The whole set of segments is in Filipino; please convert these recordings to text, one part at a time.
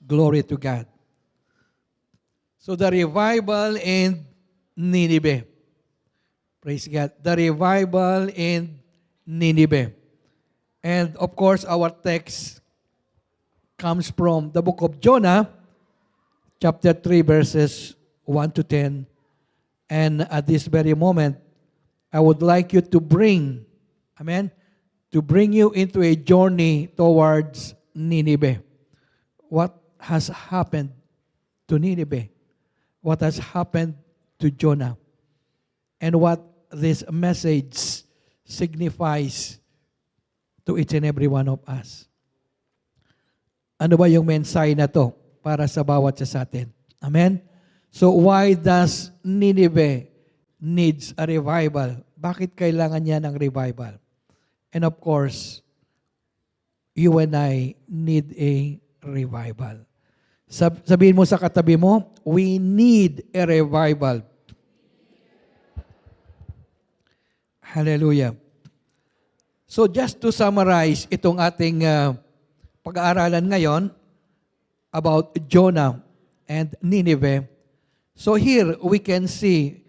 Glory to God. So the revival in Nineveh. Praise God. The revival in Nineveh. And of course, our text comes from the book of Jonah, chapter 3, verses 1 to 10. And at this very moment, I would like you to bring, amen, to bring you into a journey towards Nineveh. What has happened to Nineveh? What has happened to Jonah? And what this message signifies to each and every one of us. Ano ba yung mensahe na to para sa bawat isa sa atin? Amen? So why does Nineveh needs a revival? Bakit kailangan niya ng revival? And of course, you and I need a revival. Sabihin mo sa katabi mo, we need a revival. Hallelujah. So just to summarize itong ating pag-aaralan ngayon about Jonah and Nineveh. So here we can see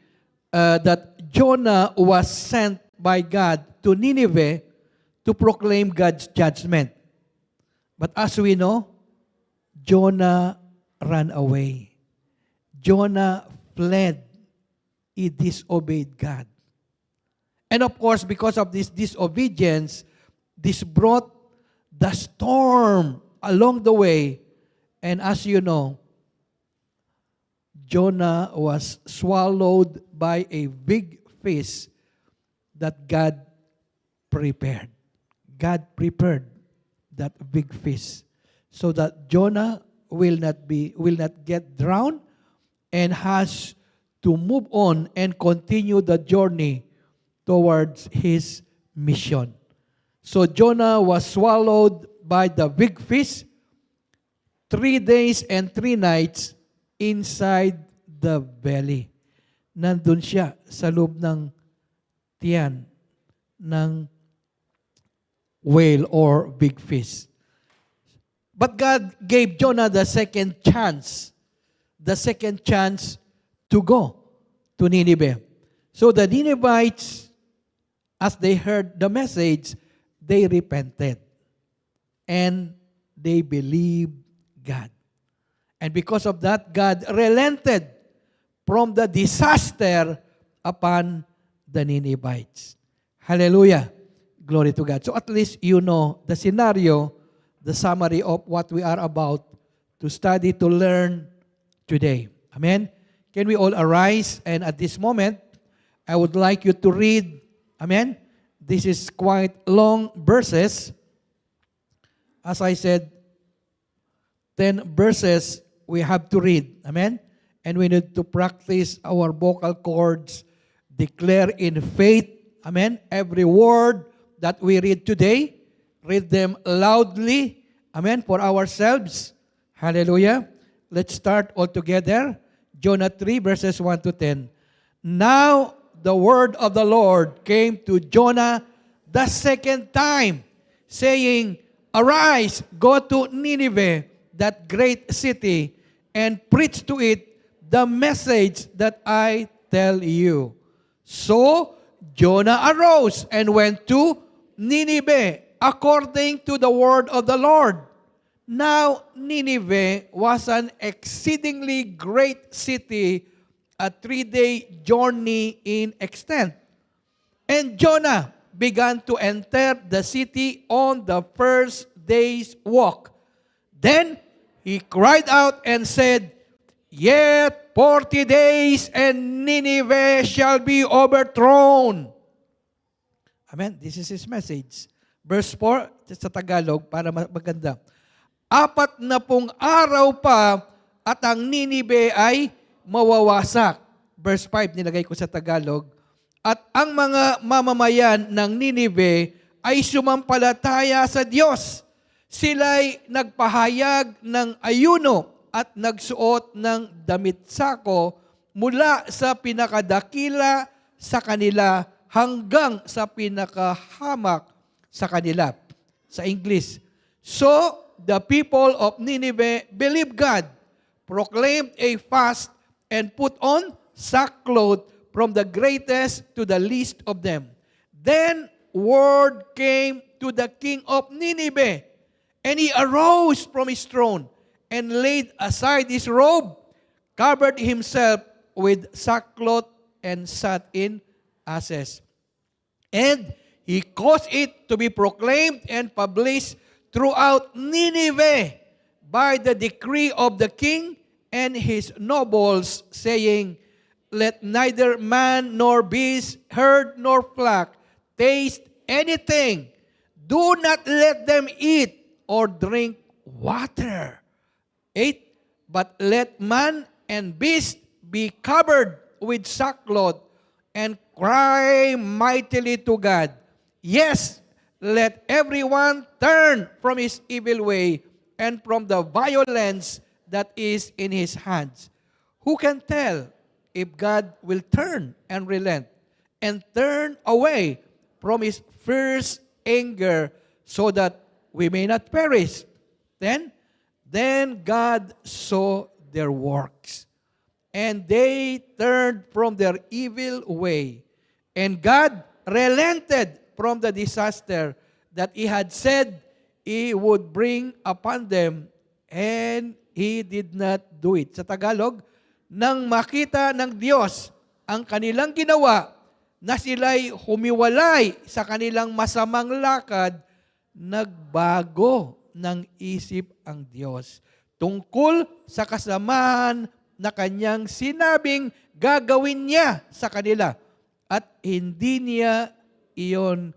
that Jonah was sent by God to Nineveh to proclaim God's judgment. But as we know, Jonah ran away. Jonah fled. He disobeyed God. And of course, because of this disobedience, this brought the storm along the way. And as you know, Jonah was swallowed by a big fish that God prepared. God prepared that big fish so that Jonah will not get drowned and has to move on and continue the journey towards his mission. So Jonah was swallowed by the big fish 3 days and 3 nights inside the belly. Nandun siya sa loob ng tiyan ng whale or big fish. But God gave Jonah the second chance to go to Nineveh. So the Ninevites, as they heard the message, they repented. And they believed God. And because of that, God relented from the disaster upon the Ninevites. Hallelujah. Glory to God. So at least you know the scenario, the summary of what we are about to study, to learn today. Amen? Can we all arise? And at this moment, I would like you to read, amen? This is quite long verses. As I said, 10 verses we have to read. Amen? And we need to practice our vocal cords, declare in faith, amen? Every word that we read today, read them loudly, amen, for ourselves. Hallelujah. Let's start all together. Jonah 3, verses 1 to 10. Now the word of the Lord came to Jonah the second time, saying, Arise, go to Nineveh, that great city, and preach to it the message that I tell you. So Jonah arose and went to Nineveh, according to the word of the Lord. Now Nineveh was an exceedingly great city, a 3-day journey in extent. And Jonah began to enter the city on the first day's walk. Then he cried out and said, Yet 40 days and Nineveh shall be overthrown. Amen. This is his message. Verse 4, sa Tagalog, para maganda. 40 araw pa at ang Nineveh ay mawawasak. Verse 5, nilagay ko sa Tagalog. At ang mga mamamayan ng Nineveh ay sumampalataya sa Diyos. Sila'y nagpahayag ng ayuno at nagsuot ng damit sako mula sa pinakadakila sa kanila hanggang sa pinakahamak sa kanila. Sa English, so the people of Nineveh believed God, proclaimed a fast, and put on sackcloth from the greatest to the least of them. Then word came to the king of Nineveh, and he arose from his throne and laid aside his robe, covered himself with sackcloth, and sat in ashes. And he caused it to be proclaimed and published throughout Nineveh by the decree of the king and his nobles, saying, Let neither man nor beast, herd nor flock taste anything. Do not let them eat or drink water. 8. But let man and beast be covered with sackcloth and cry mightily to God. Yes, let everyone turn from his evil way and from the violence that is in his hands. Who can tell if God will turn and relent and turn away from his fierce anger so that we may not perish? Then God saw their works, and they turned from their evil way, and God relented from the disaster that He had said He would bring upon them, and He did not do it. Sa Tagalog, nang makita ng Diyos ang kanilang ginawa, na sila'y humiwalay sa kanilang masamang lakad, nagbago ng isip ang Diyos tungkol sa kasamaan na kanyang sinabing gagawin niya sa kanila, at hindi niya iyon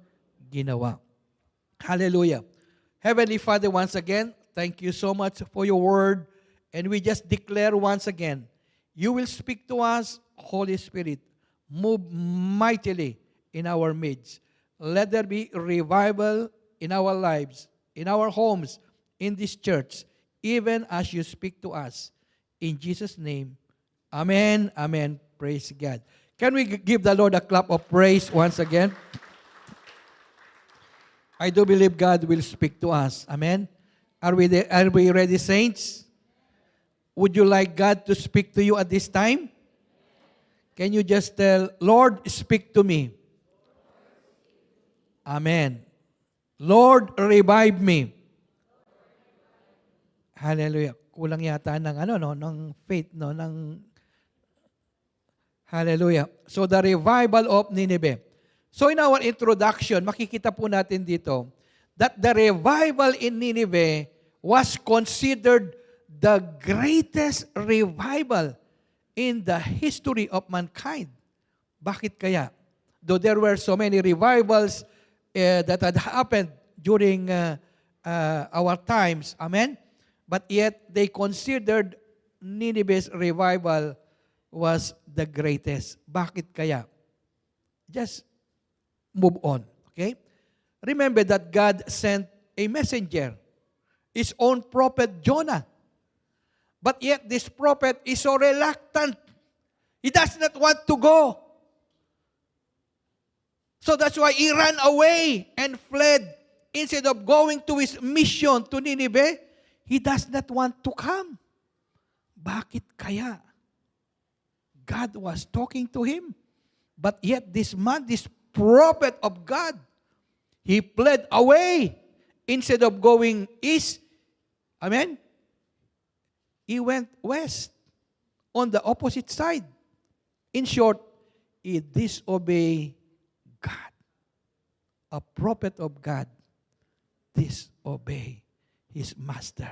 ginawa. Hallelujah. Heavenly Father, once again, thank you so much for your word, and we just declare once again, you will speak to us, Holy Spirit. Move mightily in our midst. Let there be revival in our lives, in our homes, in this church, even as you speak to us. In Jesus' name, amen, amen. Praise God. Can we give the Lord a clap of praise once again? I do believe God will speak to us. Amen. Are we ready, saints? Would you like God to speak to you at this time? Can you just tell, Lord, speak to me? Amen. Lord, revive me. Hallelujah. Kulang yata ng faith, ng hallelujah. So the revival of Nineveh. So in our introduction, makikita po natin dito that the revival in Nineveh was considered the greatest revival in the history of mankind. Bakit kaya? Though there were so many revivals that had happened during our times, amen? But yet, they considered Nineveh's revival was the greatest. Bakit kaya? Just move on, okay? Remember that God sent a messenger, his own prophet Jonah. But yet, this prophet is so reluctant. He does not want to go. So that's why he ran away and fled. Instead of going to his mission to Nineveh, he does not want to come. Bakit kaya? God was talking to him. But yet this man, this prophet of God, he fled away. Instead of going east, amen? He went west on the opposite side. In short, he disobeyed God. A prophet of God disobeyed his master.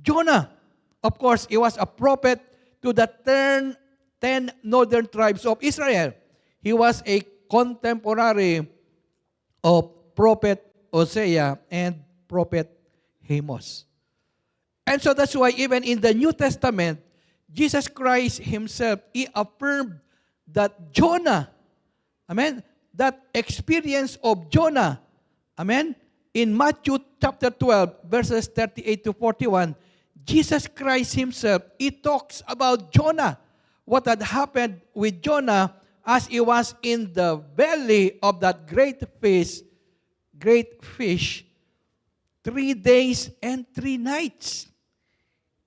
Jonah, of course, he was a prophet to the 10 northern tribes of Israel. He was a contemporary of prophet Hosea and prophet Amos. And so that's why even in the New Testament, Jesus Christ himself, he affirmed that Jonah, amen, that experience of Jonah, amen, in Matthew chapter 12, verses 38 to 41, Jesus Christ himself, he talks about Jonah, what had happened with Jonah as he was in the belly of that great fish, 3 days and 3 nights.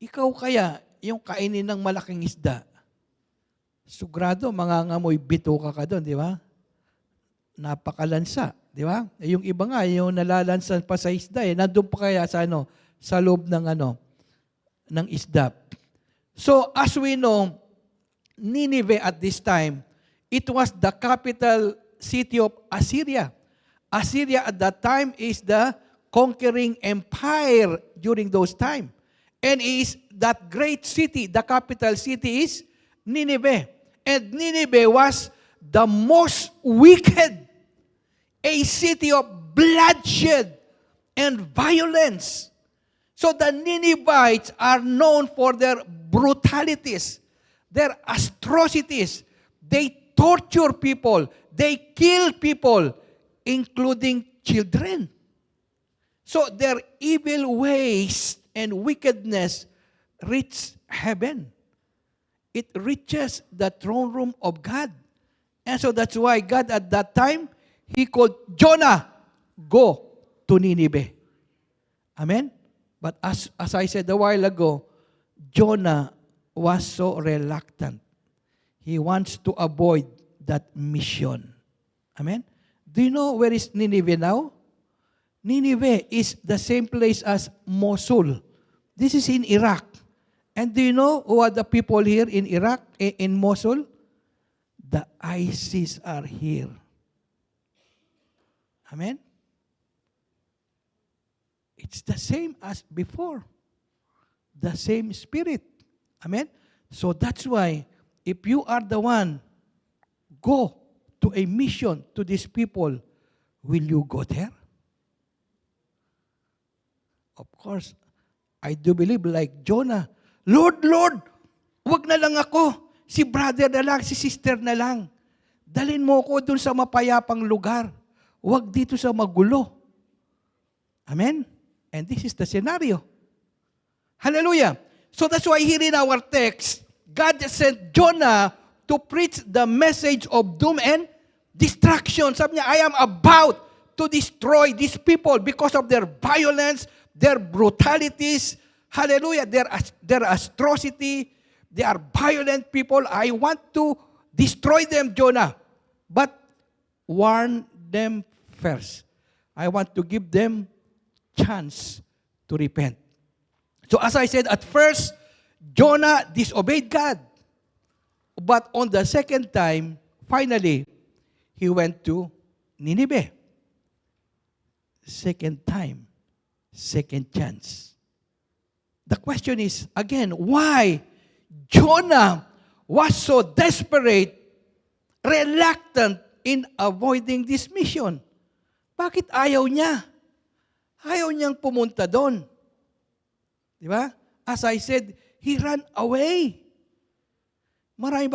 Ikaw kaya, yung kainin ng malaking isda, sugrado, mangangamoy bituka ka doon, di ba? Napakalansa, di ba? Yung iba nga, yung nalalansan pa sa isda, nandun pa kaya sa sa loob ng isda. So, as we know, Nineveh at this time, it was the capital city of Assyria. Assyria at that time is the conquering empire during those time. And is that great city, the capital city is Nineveh. And Nineveh was the most wicked, a city of bloodshed and violence. So the Ninevites are known for their brutalities, their atrocities. They torture people. They kill people, including children. So their evil ways and wickedness reach heaven. It reaches the throne room of God. And so that's why God at that time, He called Jonah, go to Nineveh. Amen? But as I said a while ago, Jonah was so reluctant. He wants to avoid that mission. Amen? Do you know where is Nineveh now? Nineveh is the same place as Mosul. This is in Iraq. And do you know who are the people here in Iraq, in Mosul? The ISIS are here. Amen? It's the same as before. The same spirit. Amen? So that's why, if you are the one, go to a mission to these people, will you go there? Of course, I do believe like Jonah, Lord, wag na lang ako. Si brother na lang, si sister na lang. Dalhin mo ko dun sa mapayapang lugar. Wag dito sa magulo. Amen? And this is the scenario. Hallelujah. So that's why here in our text, God sent Jonah to preach the message of doom and destruction. Sabi niya, I am about to destroy these people because of their violence, their brutalities, hallelujah, their atrocity. They are violent people. I want to destroy them, Jonah. But warn them first. I want to give them chance to repent. So as I said, at first, Jonah disobeyed God. But on the second time, finally, he went to Nineveh. Second time, second chance. The question is, again, why Jonah was so desperate, reluctant in avoiding this mission? Bakit ayaw niya? Ayaw niyang pumunta doon. Di ba? As I said, he ran away. Marami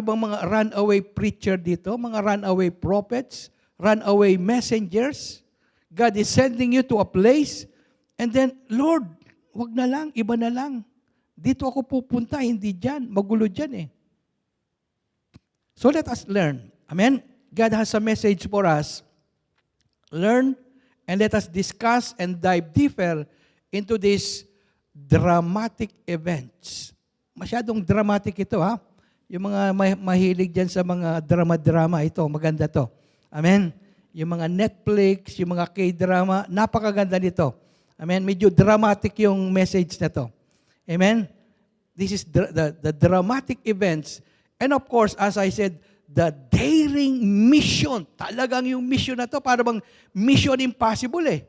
bang mga runaway preacher dito? Mga runaway prophets? Runaway messengers? God is sending you to a place and then, Lord, wag na lang, iba na lang. Dito ako pupunta, hindi dyan. Magulo dyan eh. So let us learn. Amen? God has a message for us. Learn and let us discuss and dive deeper into these dramatic events. Masyadong dramatic ito, ha? Yung mga mahilig dyan sa mga drama-drama, ito, maganda to. Amen? Yung mga Netflix, yung mga K-drama, napakaganda nito. Amen? Medyo dramatic yung message na to. Amen? This is the dramatic events. And of course, as I said, the daring mission. Talagang yung mission na to, para bang mission impossible eh.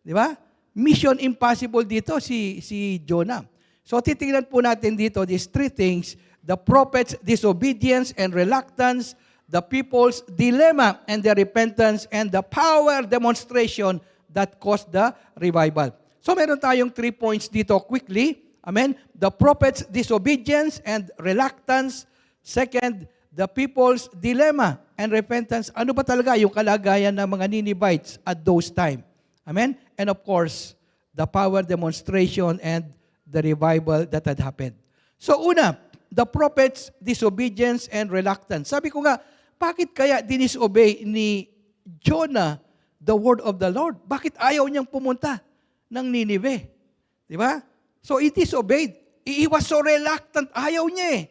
Di ba? Mission impossible dito si Jonah. So titingnan po natin dito these three things: the prophet's disobedience and reluctance, the people's dilemma and their repentance, and the power demonstration that caused the revival. So meron tayong 3 points dito quickly. Amen? The prophet's disobedience and reluctance. Second, the people's dilemma and repentance. Ano ba talaga yung kalagayan ng mga Ninevites at those time? Amen? And of course, the power demonstration and the revival that had happened. So una, the prophet's disobedience and reluctance. Sabi ko nga, bakit kaya dinisobey ni Jonah the word of the Lord? Bakit ayaw niyang pumunta? ng Ninive. Di ba? So he disobeyed. He was so reluctant. Ayaw niya eh.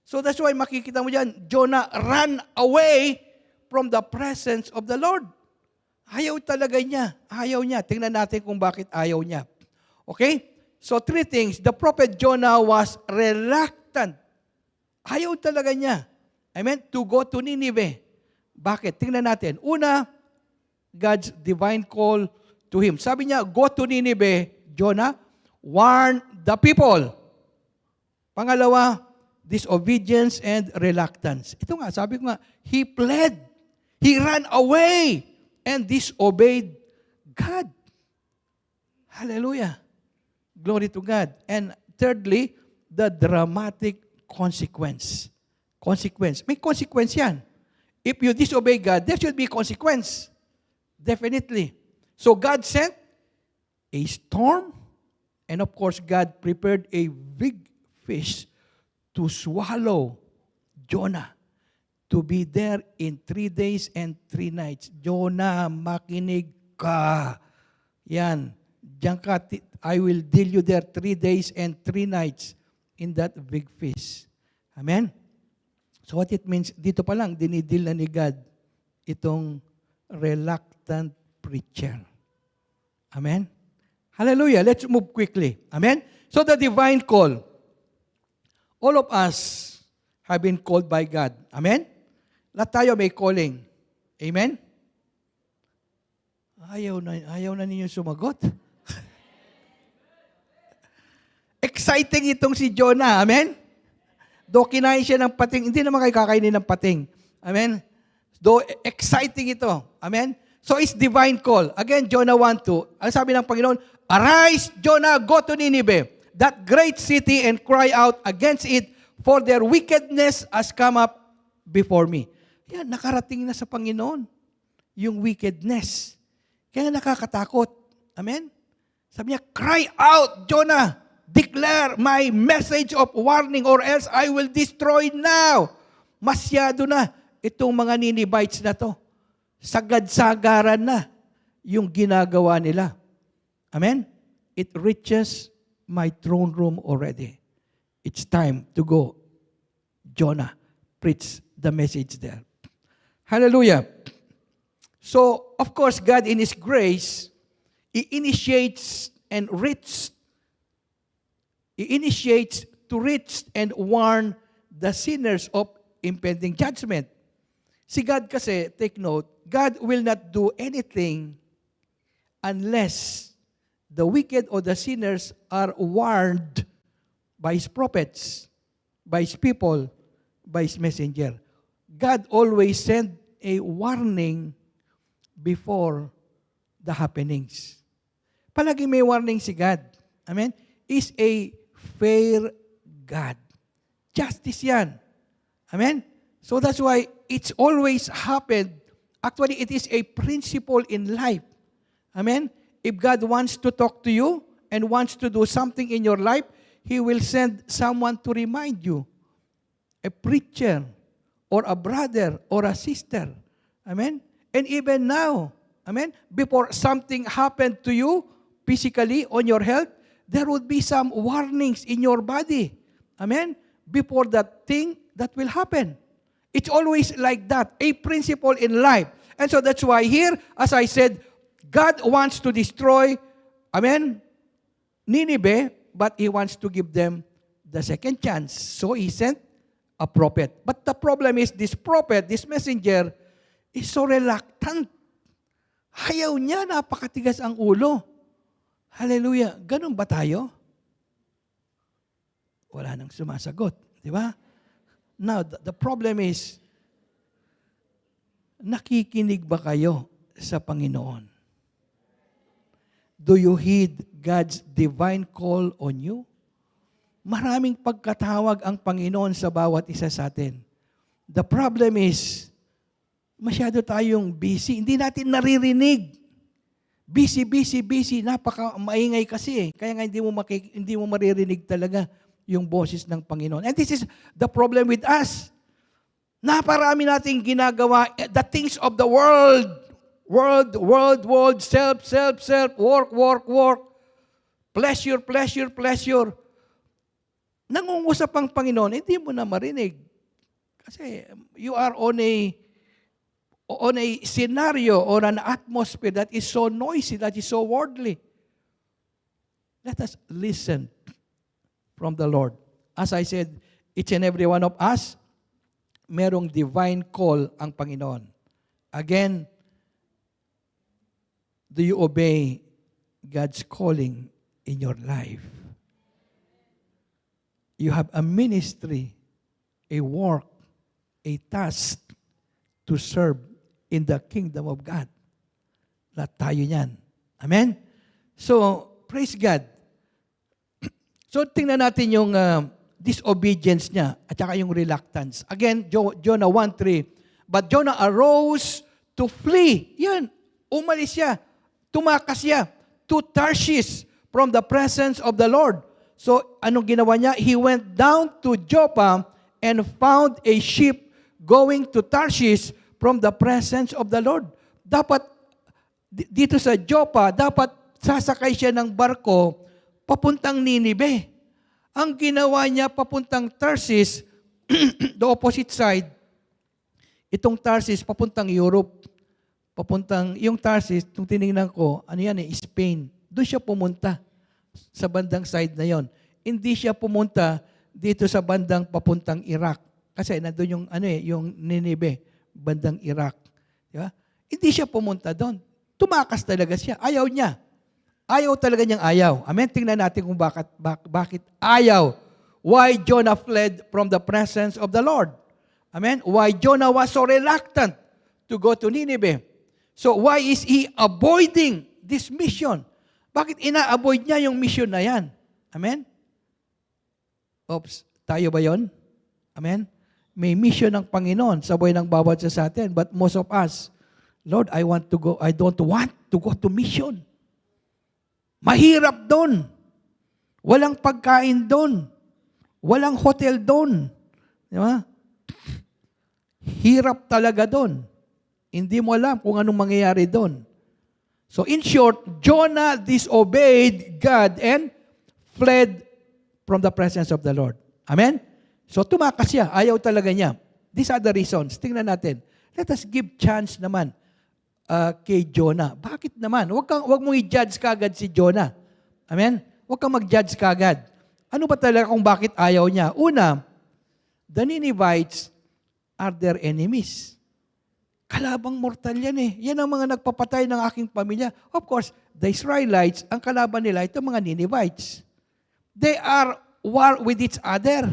So that's why makikita mo dyan, Jonah ran away from the presence of the Lord. Ayaw talaga niya. Ayaw niya. Tingnan natin kung bakit ayaw niya. Okay? So 3 things. The prophet Jonah was reluctant. Ayaw talaga niya. To go to Nineveh. Bakit? Tingnan natin. Una, God's divine call to him. Sabi niya, go to Nineveh, Jonah, warn the people. Pangalawa, disobedience and reluctance. Ito nga, sabi ko nga, he fled. He ran away and disobeyed God. Hallelujah. Glory to God. And thirdly, the dramatic consequence. Consequence. May consequence yan. If you disobey God, there should be consequence. Definitely. So God sent a storm, and of course, God prepared a big fish to swallow Jonah, to be there in 3 days and 3 nights. Jonah, makinig ka. Yan. Diyan ka, I will deal you there 3 days and 3 nights in that big fish. Amen? So what it means, dito pa lang, dinidil na ni God itong reluctant preacher. Amen? Hallelujah. Let's move quickly. Amen? So the divine call. All of us have been called by God. Amen? Lahat tayo may calling. Amen? Ayaw na ninyo sumagot. Exciting itong si Jonah. Amen? Though kinain siya ng pating, hindi naman kayo kakainin ng pating. Amen? Though exciting ito. Amen? So it's divine call. Again, Jonah 1:2. Ang sabi ng Panginoon, arise, Jonah, go to Nineveh, that great city, and cry out against it, for their wickedness has come up before me. Yan, nakarating na sa Panginoon yung wickedness. Kaya nakakatakot. Amen? Sabi niya, cry out, Jonah, declare my message of warning, or else I will destroy now. Masyado na itong mga Ninevites na to. Sagad-sagaran na yung ginagawa nila. Amen? It reaches my throne room already. It's time to go. Jonah, preach the message there. Hallelujah. So, of course, God in His grace, He initiates to reach and warn the sinners of impending judgment. Si God kasi, take note, God will not do anything unless the wicked or the sinners are warned by His prophets, by His people, by His messenger. God always send a warning before the happenings. Palagi may warning si God. Amen? Is a fair God. Justice yan. Amen? So that's why it's always happened. Actually, it is a principle in life. Amen? If God wants to talk to you and wants to do something in your life, He will send someone to remind you. A preacher, or a brother, or a sister. Amen? And even now, amen, before something happened to you, physically, on your health, there would be some warnings in your body. Amen? Before that thing that will happen. It's always like that, a principle in life. And so that's why here, as I said, God wants to destroy, amen, Nineveh, but He wants to give them the second chance. So He sent a prophet. But the problem is, this prophet, this messenger, is so reluctant. Ayaw niya, napakatigas ang ulo. Hallelujah. Ganun ba tayo? Wala nang sumasagot. Di ba? Now, the problem is, nakikinig ba kayo sa Panginoon? Do you heed God's divine call on you? Maraming pagkatawag ang Panginoon sa bawat isa sa atin. The problem is, masyado tayong busy. Hindi natin naririnig. Busy. Napaka-maingay kasi eh. Kaya nga hindi mo maririnig talaga yung boses ng Panginoon. And this is the problem with us. Naparami nating ginagawa, the things of the world. World, self, work. pleasure, pleasure, pleasure. Nangungusap ang Panginoon, hindi mo na marinig. Kasi you are on a scenario or an atmosphere that is so noisy, that is so worldly. Let us listen from the Lord. As I said, each and every one of us, merong divine call ang Panginoon. Again, do you obey God's calling in your life? You have a ministry, a work, a task to serve in the kingdom of God. Lahat tayo niyan. Amen? So, praise God. So, tingnan natin yung disobedience niya at saka yung reluctance. Again, Jonah 1:3. But Jonah arose to flee. Yan, umalis siya. Tumakas siya to Tarshish from the presence of the Lord. So, anong ginawa niya? He went down to Joppa and found a ship going to Tarshish from the presence of the Lord. Dapat, dito sa Joppa, dapat sasakay siya ng barko papuntang Ninive. Ang ginawa niya papuntang Tarshish, the opposite side, itong Tarshish papuntang Europe. Yung Tarshish, nung tinignan ko, ano yan Spain. Doon siya pumunta sa bandang side na yon. Hindi siya pumunta dito sa bandang papuntang Iraq. Kasi nandoon yung Ninive, bandang Iraq. Di ba? Hindi siya pumunta doon. Tumakas talaga siya. Ayaw niya. Ayaw talaga niyang ayaw. Amen? Tingnan natin kung bakit ayaw. Why Jonah fled from the presence of the Lord. Amen? Why Jonah was so reluctant to go to Nineveh. So why is he avoiding this mission? Bakit ina-avoid niya yung mission na yan? Amen? Oops, tayo ba yon? Amen? May mission ng Panginoon sa buhay ng bawat sa atin. But most of us, Lord, I don't want to go to mission. Mahirap doon. Walang pagkain doon. Walang hotel doon. Di ba? Hirap talaga doon. Hindi mo alam kung anong mangyayari doon. So in short, Jonah disobeyed God and fled from the presence of the Lord. Amen? So tumakas siya. Ayaw talaga niya. These are the reasons. Tingnan natin. Let us give chance naman kay Jonah. Bakit naman? Huwag mong i-judge kagad si Jonah. Amen? Huwag kang mag-judge kagad. Ano ba talaga kung bakit ayaw niya? Una, the Ninevites are their enemies. Kalabang mortal yan eh. Yan ang mga nagpapatay ng aking pamilya. Of course, the Israelites, ang kalaban nila, ito mga Ninevites. They are war with each other.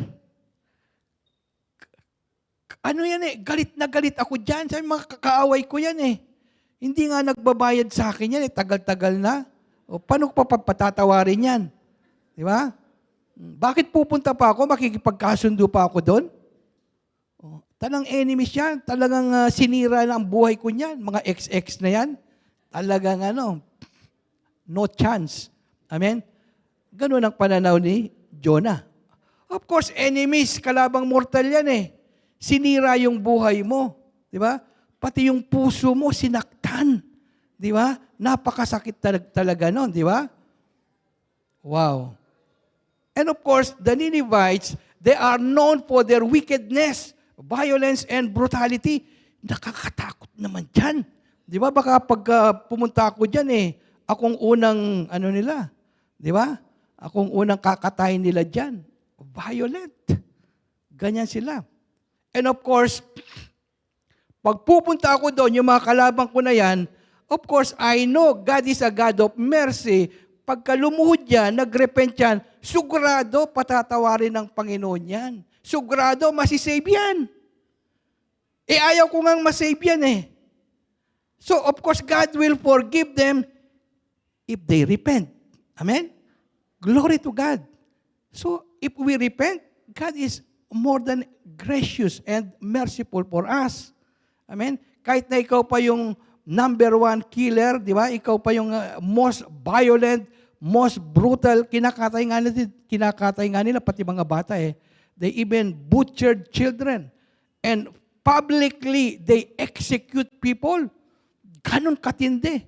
Ano yan eh? Galit na galit ako dyan. Sabi, mga kakaaway ko yan eh. Hindi nga nagbabayad sa akin yan eh. Tagal-tagal na. O, paano ko pa patatawarin yan? Di ba? Bakit pupunta pa ako? Makikipagkasundo pa ako doon? Talang enemies yan. Talagang sinira na ang buhay ko niyan. Mga XX na yan. Talagang no chance. Amen? Ganun ang pananaw ni Jonah. Of course, enemies, kalabang mortal yan eh. Sinira yung buhay mo. Di ba? Pati yung puso mo, sinaktan. Di ba? Napakasakit talaga nun. Di ba? Wow. And of course, the Ninevites, they are known for their wickedness, violence, and brutality. Nakakatakot naman dyan. Di ba? Baka pag pumunta ako dyan akong unang, nila. Di ba? Akong unang kakatayin nila dyan. Violent. Ganyan sila. And of course, pag pupunta ako doon, yung mga kalabang ko na yan, of course, I know God is a God of mercy. Pagka lumuhod yan, nagrepent yan, sugurado patatawarin ng Panginoon yan. Sugurado, masisave yan. Ayaw ko ngang masave yan So, of course, God will forgive them if they repent. Amen? Glory to God. So, if we repent, God is more than gracious and merciful for us. Amen? Kahit na ikaw pa yung number one killer, di ba? Ikaw pa yung most violent, most brutal, kinakatay nga nila, pati mga bata They even butchered children. And publicly, they execute people. Ganon katindi.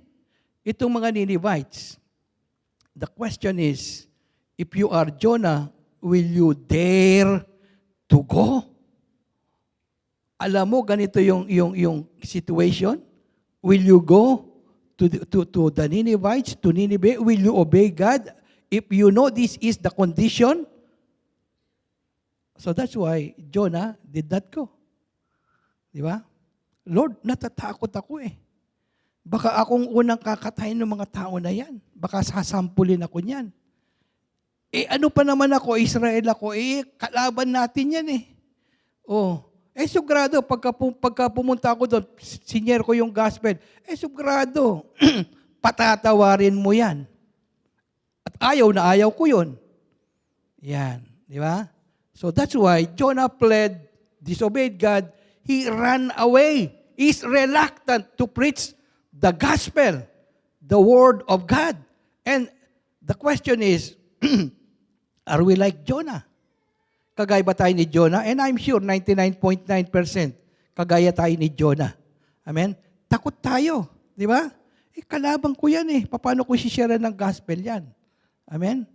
Itong mga Ninevites. the question is, if you are Jonah, will you dare to go? Alam mo, ganito yung situation. Will you go to the Ninevites, to Nineveh? Will you obey God? If you know this is the condition. So that's why Jonah did not go. Di ba? Lord, natatakot ako eh. Baka akong unang kakatayin ng mga tao na yan. Baka sasampulin ako niyan. Ano pa naman ako, Israel ako, kalaban natin yan eh. Sugrado, pagka pumunta ako doon, sinyer ko yung gospel, sugrado, patatawarin mo yan. At ayaw na ayaw ko yun. Yan, di ba? So that's why Jonah fled, disobeyed God, he ran away. He's reluctant to preach the gospel, the word of God. And the question is, are we like Jonah? Kagaya ba tayo ni Jonah? And I'm sure 99.9% kagaya tayo ni Jonah. Amen? Takot tayo. Di ba? Kalabang ko yan eh. Paano ko sishare ng gospel yan? Amen?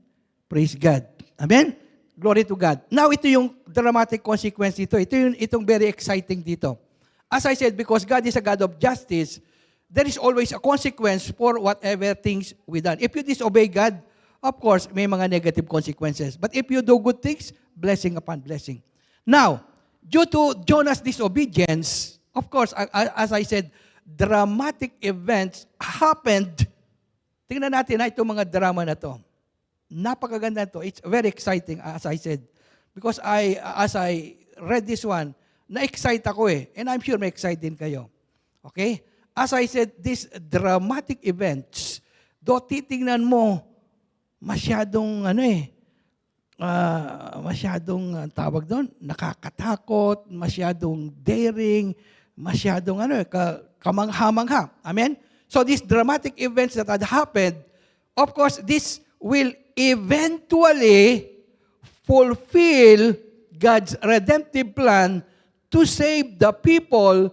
Praise God. Amen? Glory to God. Now, ito yung dramatic consequence dito. Itong very exciting dito. As I said, because God is a God of justice, there is always a consequence for whatever things we done. If you disobey God, of course, may mga negative consequences. But if you do good things, blessing upon blessing. Now, due to Jonah's disobedience, of course, as I said, dramatic events happened. Tingnan natin na itong mga drama na to. Napakaganda to. It's very exciting, as I said. Because as I read this one, na-excite ako eh. And I'm sure may-excite din kayo. Okay? As I said, these dramatic events, do titingnan mo, masyadong tawag doon, nakakatakot, masyadong daring, masyadong kamangha-mangha. Amen? So these dramatic events that had happened, of course, this will eventually fulfill God's redemptive plan to save the people,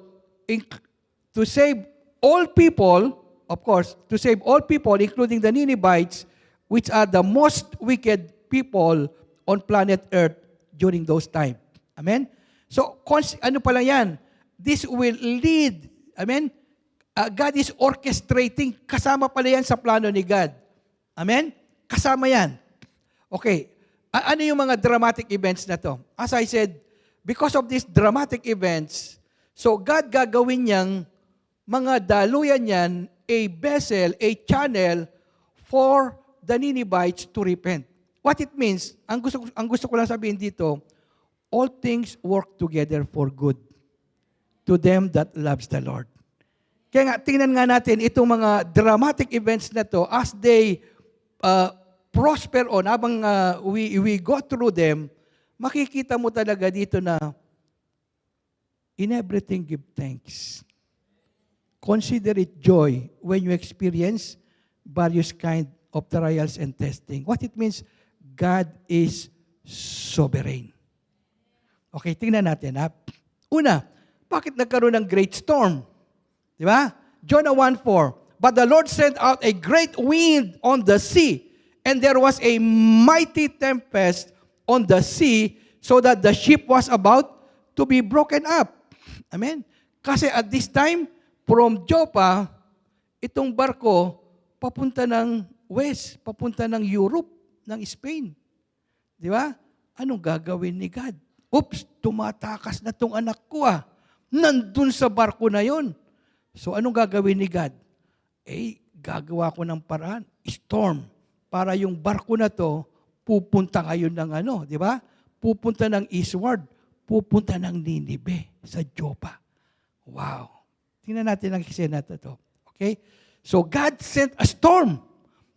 to save all people, of course, to save all people, including the Ninevites, which are the most wicked people on planet Earth during those times. Amen? So, ano pala yan? This will lead, amen? God is orchestrating, kasama pala yan sa plano ni God. Amen? Kasama yan. Okay. Ano yung mga dramatic events na to? As I said, because of these dramatic events, so God gagawin niyang mga daluyan yan, a vessel, a channel for the Ninevites to repent. What it means, ang gusto ko lang sabihin dito, all things work together for good to them that loves the Lord. Kaya nga, tingnan nga natin itong mga dramatic events na to as they prosper on, habang we go through them, makikita mo talaga dito na in everything give thanks. Consider it joy when you experience various kind of trials and testing. What it means, God is sovereign. Okay, tingnan natin. Una, bakit nagkaroon ng great storm? Di ba? Jonah 1:4. But the Lord sent out a great wind on the sea, and there was a mighty tempest on the sea, so that the ship was about to be broken up. Amen? Kasi at this time, from Joppa, itong barko, papunta ng west, papunta ng Europe, ng Spain. Di ba? Anong gagawin ni God? Oops, tumatakas na tong anak ko Nandun sa barko na yon. So anong gagawin ni God? Gagawa ko ng paraan, storm, para yung barko na to, pupunta ngayon ng di ba? Pupunta ng eastward, pupunta ng Nineveh, sa Joppa. Wow. Tingnan natin ang eksena na to. Okay? So God sent a storm.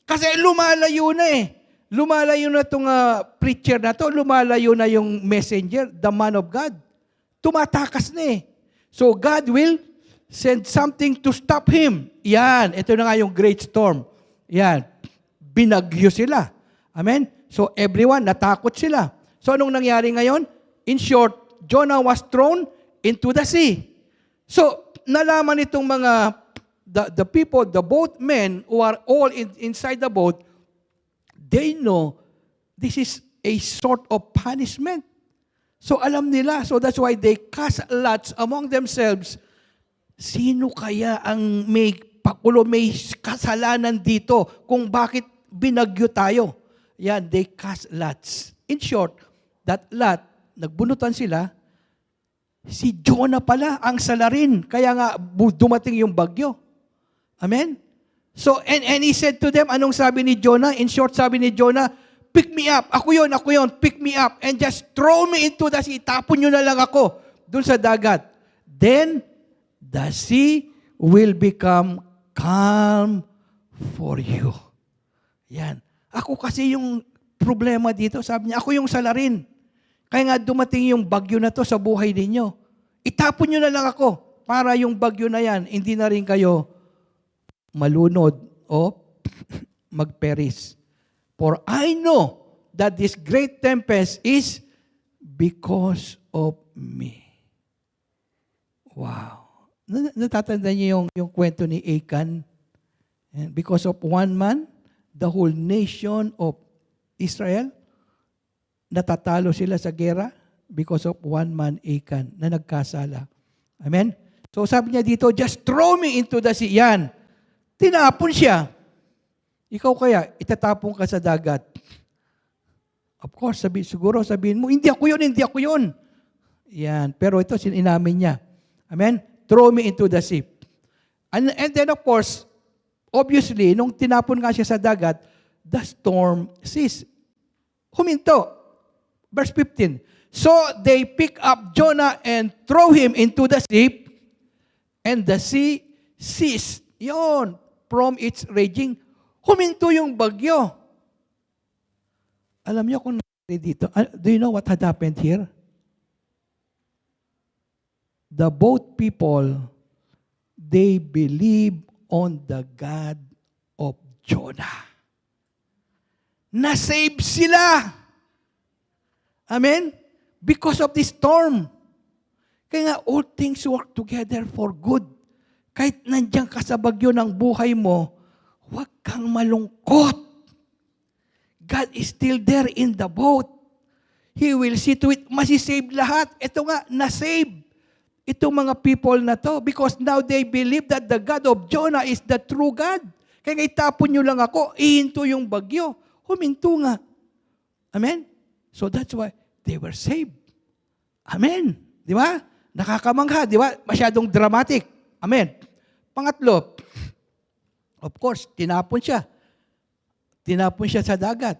Kasi lumalayo na Lumalayo na itong preacher na to, lumalayo na yung messenger, the man of God. Tumatakas na So God will send something to stop him. Yan, ito na nga yung great storm. Yan, binagyo sila. Amen? So everyone, natakot sila. So anong nangyari ngayon? In short, Jonah was thrown into the sea. So nalaman itong mga, the people, the boatmen who are all inside the boat, they know this is a sort of punishment. So alam nila, so that's why they cast lots among themselves. Sino kaya ang may pakulo, may kasalanan dito kung bakit binagyo tayo? Yan, they cast lots. In short, that lot, nagbunutan sila, si Jonah pala ang salarin. Kaya nga dumating yung bagyo. Amen? So, and he said to them, anong sabi ni Jonah? In short, sabi ni Jonah, pick me up. Ako yun, pick me up. And just throw me into the sea. Tapon nyo na lang ako dun sa dagat. Then, the sea will become calm for you. Yan. Ako kasi yung problema dito. Sabi niya, ako yung salarin. Kaya nga dumating yung bagyo na to sa buhay ninyo. Itapon nyo na lang ako para yung bagyo na yan, hindi na rin kayo malunod o magperis. For I know that this great tempest is because of me. Wow. Natatanda niyo yung kwento ni Achan? And because of one man, the whole nation of Israel, natatalo sila sa gera because of one man, Achan, na nagkasala. Amen? So sabi niya dito, just throw me into the sea. Yan. Tinapon siya. Ikaw kaya, itatapon ka sa dagat. Of course, siguro sabihin mo, hindi ako yun. Yan. Pero ito, inamin niya. Amen? Throw me into the sea. And then of course, obviously, nung tinapon nga siya sa dagat, the storm ceased. Huminto. Verse 15. So they pick up Jonah and throw him into the sea, and the sea ceased. Yon, from its raging. Huminto yung bagyo. Alam niyo kung nangyari dito, do you know what had happened here? The boat people, they believe on the God of Jonah. Na-save sila. Amen? Because of this storm. Kaya nga, all things work together for good. Kahit nandiyan ka sa bagyo ng buhay mo, huwag kang malungkot. God is still there in the boat. He will see to it, masisave lahat. Ito nga, na-save. Itong mga people na to, because now they believe that the God of Jonah is the true God. Kaya nga itapon nyo lang ako, ihinto yung bagyo. Huminto nga. Amen? So that's why they were saved. Amen. Di ba? Nakakamangha, di ba? Masyadong dramatic. Amen. Pangatlo, of course, tinapon siya. Tinapon siya sa dagat.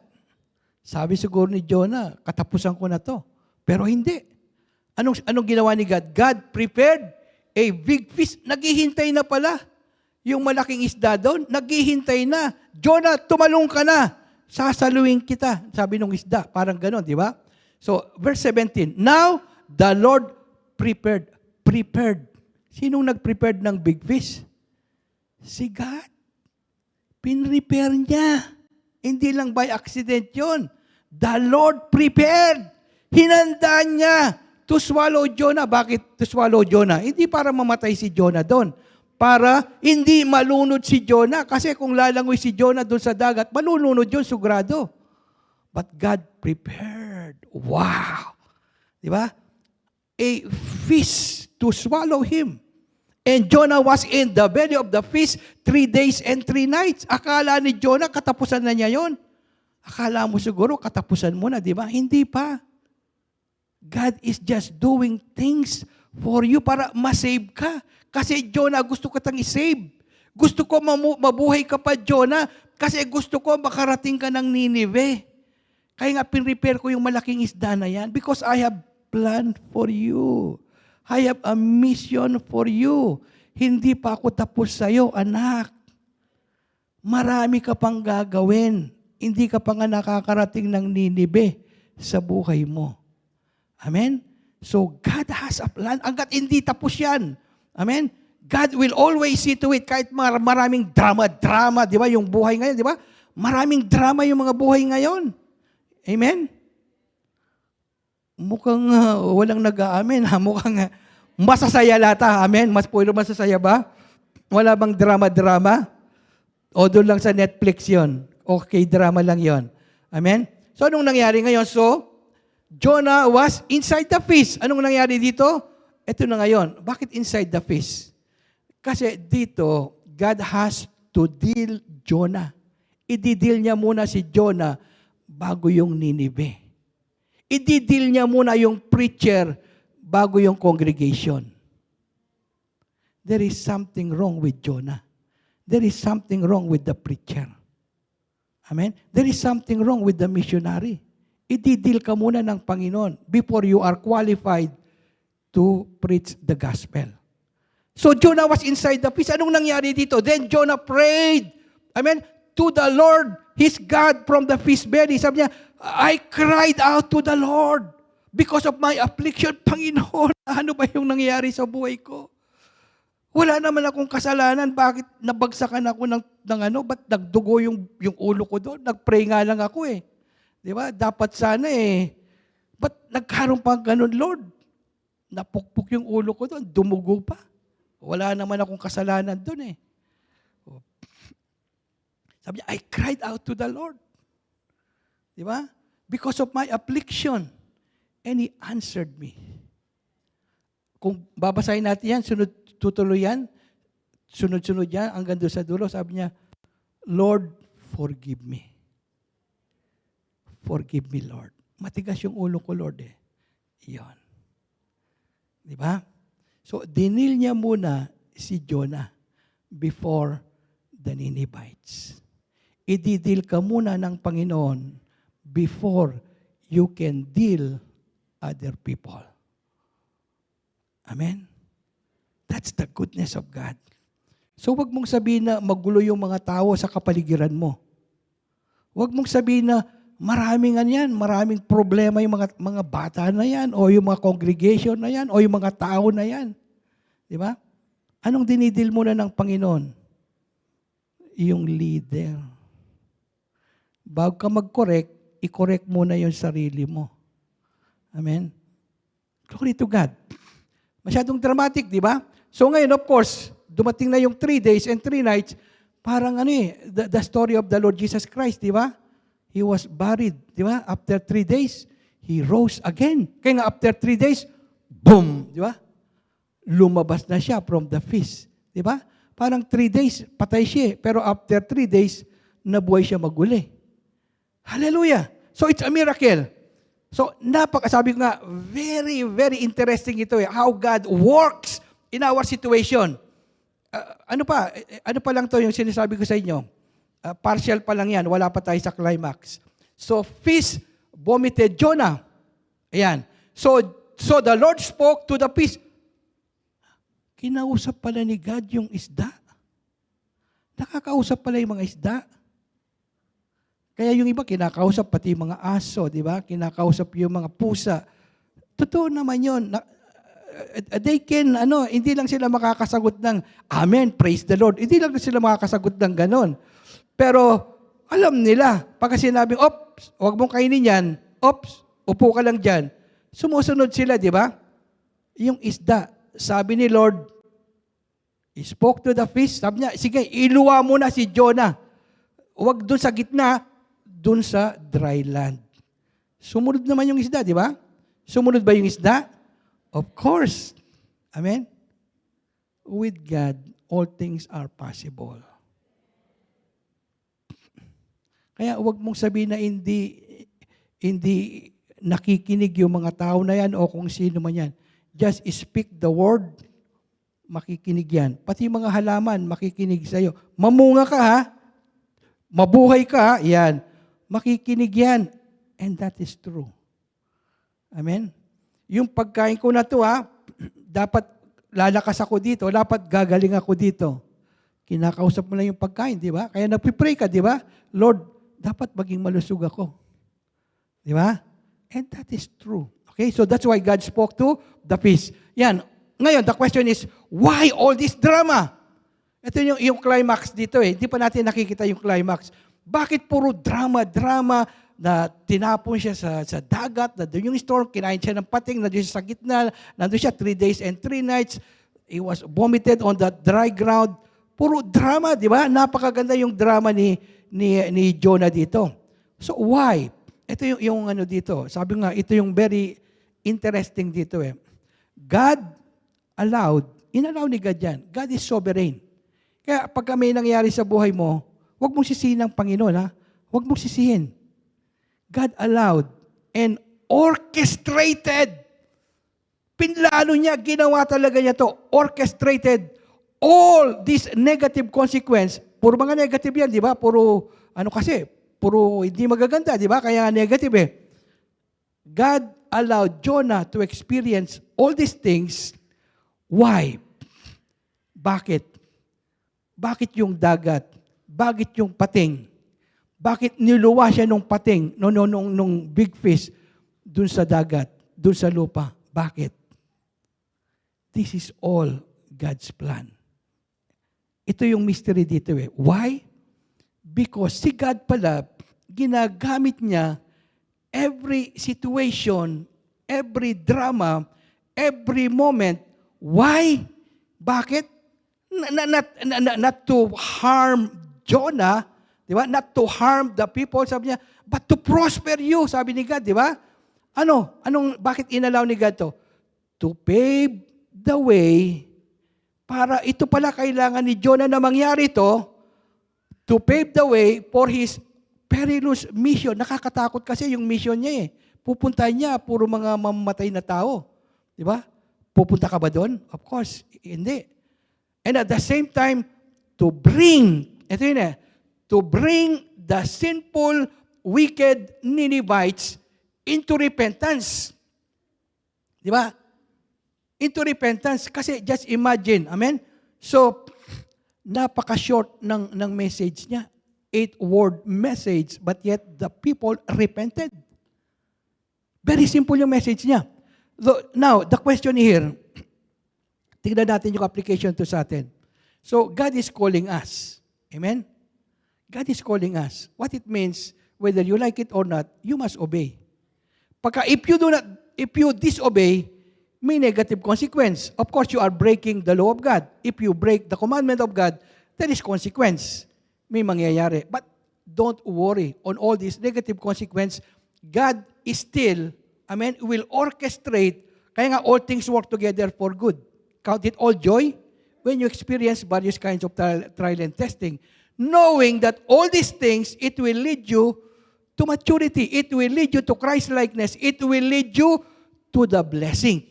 Sabi siguro ni Jonah, katapusan ko na to. Pero hindi. Anong ginawa ni God? God prepared a big fish. Naghihintay na pala. Yung malaking isda doon, naghihintay na. Jonah, tumalong ka na. Sasaluin kita. Sabi nung isda. Parang ganon, di ba? So, verse 17. Now, the Lord prepared. Prepared. Sinong nag-prepared ng big fish? Si God. Pinrepare niya. Hindi lang by accident yun. The Lord prepared. Hinanda niya to swallow Jonah. Bakit to swallow Jonah? Hindi para mamatay si Jonah doon. Para hindi malunod si Jonah. Kasi kung lalangoy si Jonah doon sa dagat, malulunod yun, sugrado. But God prepared. Wow! Di ba? A fish to swallow him. And Jonah was in the belly of the fish 3 days and 3 nights. Akala ni Jonah, katapusan na niya yon. Akala mo siguro, katapusan mo na, di ba? Hindi pa. God is just doing things for you para masave ka. Kasi Jonah, gusto ko tang isave. Gusto ko mabuhay ka pa, Jonah, kasi gusto ko makarating ka ng Nineveh. Kaya nga, pinrepair ko yung malaking isda na yan because I have planned for you. I have a mission for you. Hindi pa ako tapos sa'yo, anak. Marami ka pang gagawin. Hindi ka pa nga nakakarating ng Nineveh sa buhay mo. Amen? So, God has a plan. Hanggat hindi tapos yan. Amen? God will always see to it. Kahit maraming drama, di ba? Yung buhay ngayon, di ba? Maraming drama yung mga buhay ngayon. Amen? Mukhang walang nag-aamen. Mukhang masasaya lata. Amen? Mas puro masasaya ba? Wala bang drama-drama? O doon lang sa Netflix yon. Okay, drama lang yon. Amen? So, anong nangyari ngayon? So, Jonah was inside the fish. Anong nangyari dito? Ito na ngayon. Bakit inside the fish? Kasi dito, God has to deal Jonah. I-deal niya muna si Jonah bago yung Nineveh. I-deal niya muna yung preacher bago yung congregation. There is something wrong with Jonah. There is something wrong with the preacher. Amen? There is something wrong with the missionary. I-deal ka muna ng Panginoon before you are qualified to preach the gospel. So Jonah was inside the fish. Anong nangyari dito? Then Jonah prayed, amen, to the Lord, his God, from the fish belly. Sabi niya, I cried out to the Lord because of my affliction. Panginoon, ano ba yung nangyari sa buhay ko? Wala naman akong kasalanan. Bakit nabagsakan ako ng ba't nagdugo yung ulo ko doon? Nagpray nga lang ako eh. Di ba? Dapat sana eh. Ba't nagkaroon pa ganun, Lord? Napukpok yung ulo ko doon. Dumugo pa. Wala naman akong kasalanan doon eh. Sabi niya, I cried out to the Lord. Di ba? Because of my affliction. And He answered me. Kung babasahin natin yan, tutuloy yan, sunod-sunod yan, hanggang doon sa dulo, sabi niya, Lord, forgive me. Forgive me, Lord. Matigas yung ulo ko, Lord eh. Iyon. Di ba? So, dinil niya muna si Jonah before the Ninevites. Ididil ka muna ng Panginoon before you can deal other people. Amen? That's the goodness of God. So, wag mong sabihin na magulo yung mga tao sa kapaligiran mo. Wag mong sabihin na maraming problema yung mga bata na yan, o yung mga congregation na yan, o yung mga tao na yan. Di ba? Anong dinidil muna ng Panginoon? Yung leader. Bago ka mag-correct, i-correct muna yung sarili mo. Amen? Glory to God. Masyadong dramatic, di ba? So ngayon, of course, dumating na yung 3 days and 3 nights, parang the story of the Lord Jesus Christ, di ba? He was buried, di ba? After 3 days, He rose again. Kaya nga after 3 days, boom, di ba? Lumabas na siya from the fish, di ba? Parang 3 days, patay siya, pero after 3 days, nabuhay siya maguli. Hallelujah! So it's a miracle. So sabi ko nga, very, very interesting ito eh, how God works in our situation. Ano pa lang to yung sinasabi ko sa inyo? Partial pa lang yan, wala pa tayo sa climax. So, fish vomited Jonah. Ayan. So the Lord spoke to the fish. Kinausap pala ni God yung isda. Nakakausap pala yung mga isda. Kaya yung iba, kinakausap pati yung mga aso, di ba? Kinakausap yung mga pusa. Totoo naman yun. They can, hindi lang sila makakasagot ng, Amen, praise the Lord. Hindi lang sila makakasagot ng ganon. Pero, alam nila, pagka sinabing, ops, huwag mong kainin yan, ops, upo ka lang dyan. Sumusunod sila, di ba? Yung isda, sabi ni Lord, He spoke to the fish, sabi niya, sige, iluwa mo na si Jonah. Huwag dun sa gitna, dun sa dry land. Sumunod naman yung isda, di ba? Sumunod ba yung isda? Of course. Amen? With God, all things are possible. Kaya huwag mong sabihin na hindi nakikinig yung mga tao na yan o kung sino man yan. Just speak the word, makikinig yan. Pati mga halaman, makikinig sa'yo. Mamunga ka ha, mabuhay ka ha, yan. Makikinig yan. And that is true. Amen? Yung pagkain ko na to ha, dapat lalakas ako dito, dapat gagaling ako dito. Kinakausap mo lang yung pagkain, di ba? Kaya nagpipray ka, di ba? Lord, dapat maging malusog ako. Di ba? And that is true. Okay? So that's why God spoke to the fish. Yan. Ngayon, the question is, why all this drama? Ito yung climax dito eh. Hindi pa natin nakikita yung climax. Bakit puro drama na tinapon siya sa dagat, na doon yung storm, kinain siya ng pating, nandun siya sa gitna, nandun siya 3 days and 3 nights. He was vomited on the dry ground. Puro drama, di ba? Napakaganda yung drama ni Jonah dito. So why? Ito yung ano dito. Sabi nga, ito yung very interesting dito eh. God inallow ni God yan. God is sovereign. Kaya pagka may nangyari sa buhay mo, huwag mong sisihin ng Panginoon, ha? Huwag mong sisihin. God allowed and orchestrated. Pinlano niya, ginawa talaga niya to, orchestrated all this negative consequence. Puro mga negative yan, di ba? Puro hindi magaganda, di ba? Kaya negative eh. God allowed Jonah to experience all these things. Why? Bakit? Bakit yung dagat? Bakit yung pating? Bakit niluwa siya nung pating, nung big fish, dun sa dagat, dun sa lupa? Bakit? This is all God's plan. Ito yung mystery dito eh. Why? Because si God pala, ginagamit niya every situation, every drama, every moment. Why? Bakit? Not to harm Jonah, di ba? Not to harm the people, sabi niya, but to prosper you, sabi ni God, di ba? Bakit inallow ni God to? To pave the way para ito pala kailangan ni Jonah na mangyari to pave the way for his perilous mission. Nakakatakot kasi yung mission niya eh. Pupuntahan niya, puro mga mamamatay na tao. Di ba? Pupunta ka ba doon? Of course, hindi. And at the same time, to bring the sinful, wicked Ninevites into repentance. Di ba? Into repentance. Kasi just imagine, amen? So, napaka-short ng message niya. 8-word message, but yet the people repented. Very simple yung message niya. Now, the question here, tignan natin yung application to sa atin. So, God is calling us. Amen? God is calling us. What it means, whether you like it or not, you must obey. If you disobey, may negative consequence. Of course, you are breaking the law of God. If you break the commandment of God, there is consequence. May mangyayari. But don't worry on all these negative consequence. God is still, will orchestrate. Kaya nga, all things work together for good. Count it all joy when you experience various kinds of trial and testing. Knowing that all these things, it will lead you to maturity. It will lead you to Christ-likeness. It will lead you to the blessing.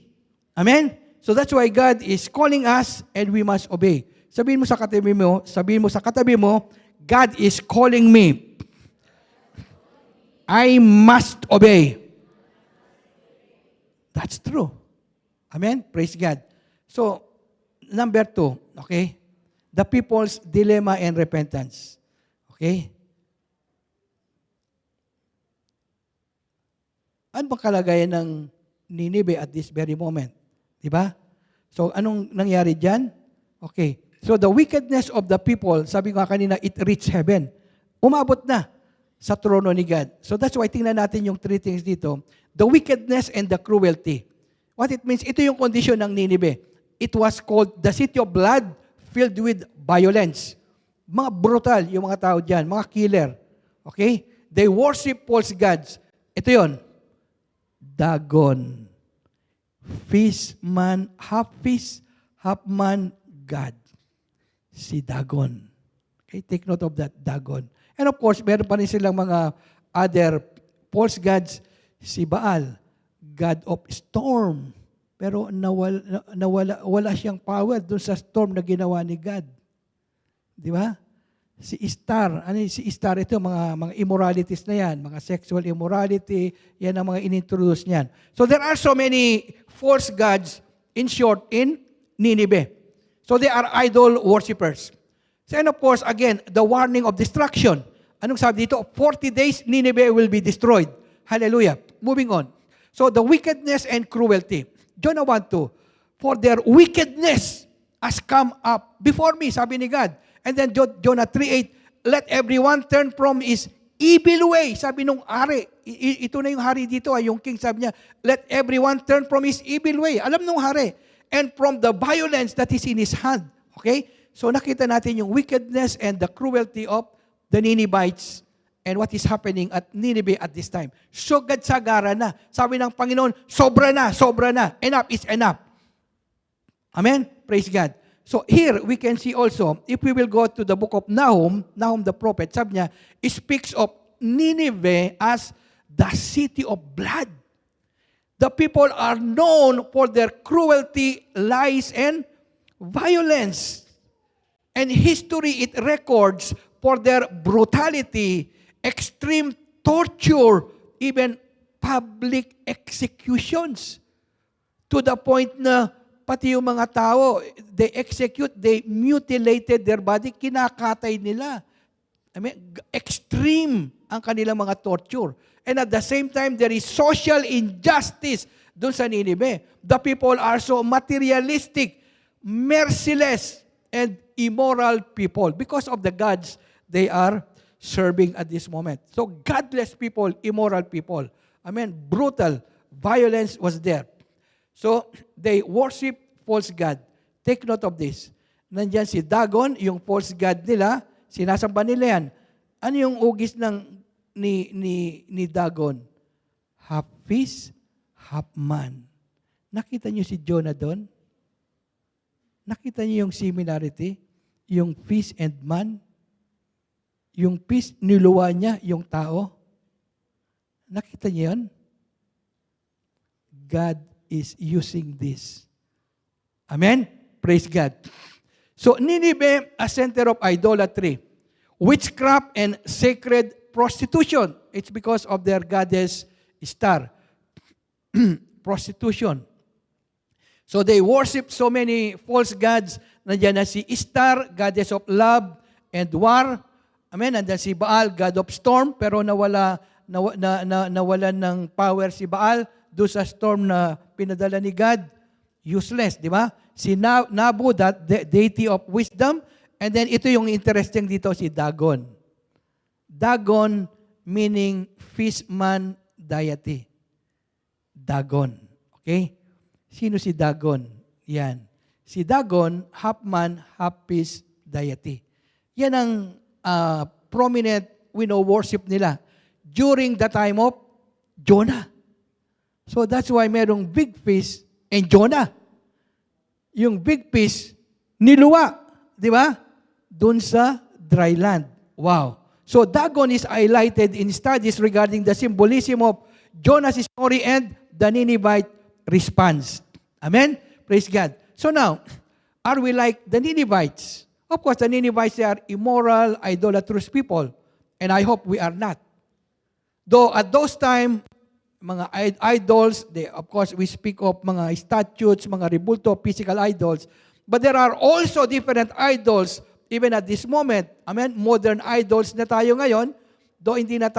Amen? So that's why God is calling us and we must obey. Sabihin mo sa katabi mo, God is calling me. I must obey. That's true. Amen? Praise God. So, number 2, okay? The people's dilemma and repentance. Okay? Ano bang kalagayan ng Nineveh at this very moment? Diba? So, anong nangyari dyan? Okay. So, the wickedness of the people, sabi ko kanina, it reached heaven. Umabot na sa trono ni God. So, that's why tingnan natin yung 3 things dito. The wickedness and the cruelty. What it means, ito yung condition ng Nineveh. It was called the city of blood filled with violence. Mga brutal yung mga tao dyan, mga killer. Okay? They worship false gods. Ito yon, Dagon. Half fish, half man, God. Si Dagon. Okay, take note of that, Dagon. And of course, meron pa rin silang mga other false gods. Si Baal, God of storm. Pero wala siyang power doon sa storm na ginawa ni God. Di ba? Si Star, si Star ito, mga immoralities na yan, mga sexual immorality, yan ang mga inintroduce niyan. So there are so many false gods, in short, in Nineveh. So they are idol worshippers. So and of course, again, the warning of destruction. Anong sabi dito? 40 days, Nineveh will be destroyed. Hallelujah. Moving on. So the wickedness and cruelty. Jonah 1:2, for their wickedness has come up before me, sabi ni God. And then Jonah 3:8, let everyone turn from his evil way. Sabi nung hari, ito na yung hari dito, yung king, sabi niya, let everyone turn from his evil way. Alam nung hari. And from the violence that is in his hand. Okay? So nakita natin yung wickedness and the cruelty of the Ninevites. and what is happening at Nineveh at this time. Sugad-sagaran na. Sabi ng Panginoon, sobra na, sobra na. Enough is enough. Amen? Praise God. So here, we can see also, if we will go to the book of Nahum, Nahum the prophet, sabi niya, it speaks of Nineveh as the city of blood. The people are known for their cruelty, lies, and violence. And history, it records for their brutality, extreme torture, even public executions. To the point na pati yung mga tao, they execute, they mutilated their body, kinakatay nila. I mean, extreme ang kanilang mga torture. And at the same time, there is social injustice dun sa Nineveh. The people are so materialistic, merciless, and immoral people because of the gods they are serving at this moment. So godless people, immoral people. I mean, brutal violence was there. So they worship false god. Take note of this. Nandiyan si Dagon, yung false god nila, sinasamba nila yan. Ano yung ugis ni Dagon? Half fish, half man. Nakita niyo si Jonah doon? Nakita niyo yung similarity? Yung fish and man? Yung fish, niluwa niya yung tao? Nakita niyo yun? God is using this. Amen? Praise God. So, Nineveh, a center of idolatry, witchcraft, and sacred prostitution. It's because of their goddess Star. Prostitution. So, they worship so many false gods. Nandiyan na si Star, goddess of love and war. Amen? Nandiyan si Baal, god of storm, pero nawalan ng power si Baal doon sa storm na pinadala ni God. Useless, di ba? Si Nabu, that deity of wisdom. And then ito yung interesting dito, si Dagon. Dagon meaning fishman deity. Dagon. Okay? Sino si Dagon? Yan. Si Dagon, half man, half fish deity. Yan ang prominent worship nila during the time of Jonah. So that's why merong big fish and Jonah. Yung big fish, niluwa. Di ba? Doon sa dry land. Wow. So Dagon is highlighted in studies regarding the symbolism of Jonah's story and the Ninevite response. Amen? Praise God. So now, are we like the Ninevites? Of course, the Ninevites, they are immoral, idolatrous people. And I hope we are not. Though at those time, mga idols, of course, we speak of mga statues, mga rebulto, physical idols. But there are also different idols, even at this moment. Amen? Modern idols na tayo ngayon, though hindi na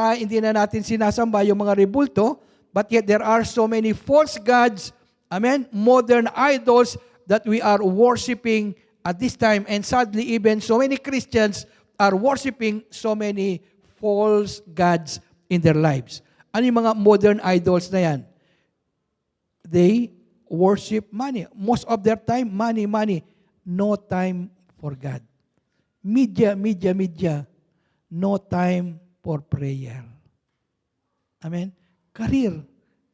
natin sinasamba yung mga rebulto, but yet there are so many false gods, amen? Modern idols that we are worshiping at this time. And sadly, even so many Christians are worshiping so many false gods in their lives. Ano yung mga modern idols na yan? They worship money. Most of their time, money, money. No time for God. Media. No time for prayer. Amen? Career.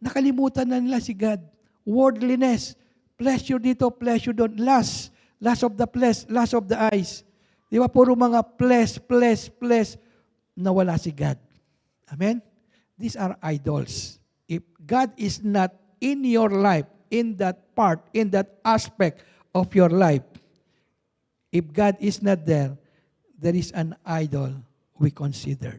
Nakalimutan na nila si God. Worldliness. Pleasure dito, pleasure doon. Lust of the flesh, lust of the eyes. Di ba? Puro mga flesh. Nawala si God. Amen? These are idols. If God is not in your life, in that part, in that aspect of your life, if God is not there, there is an idol we considered.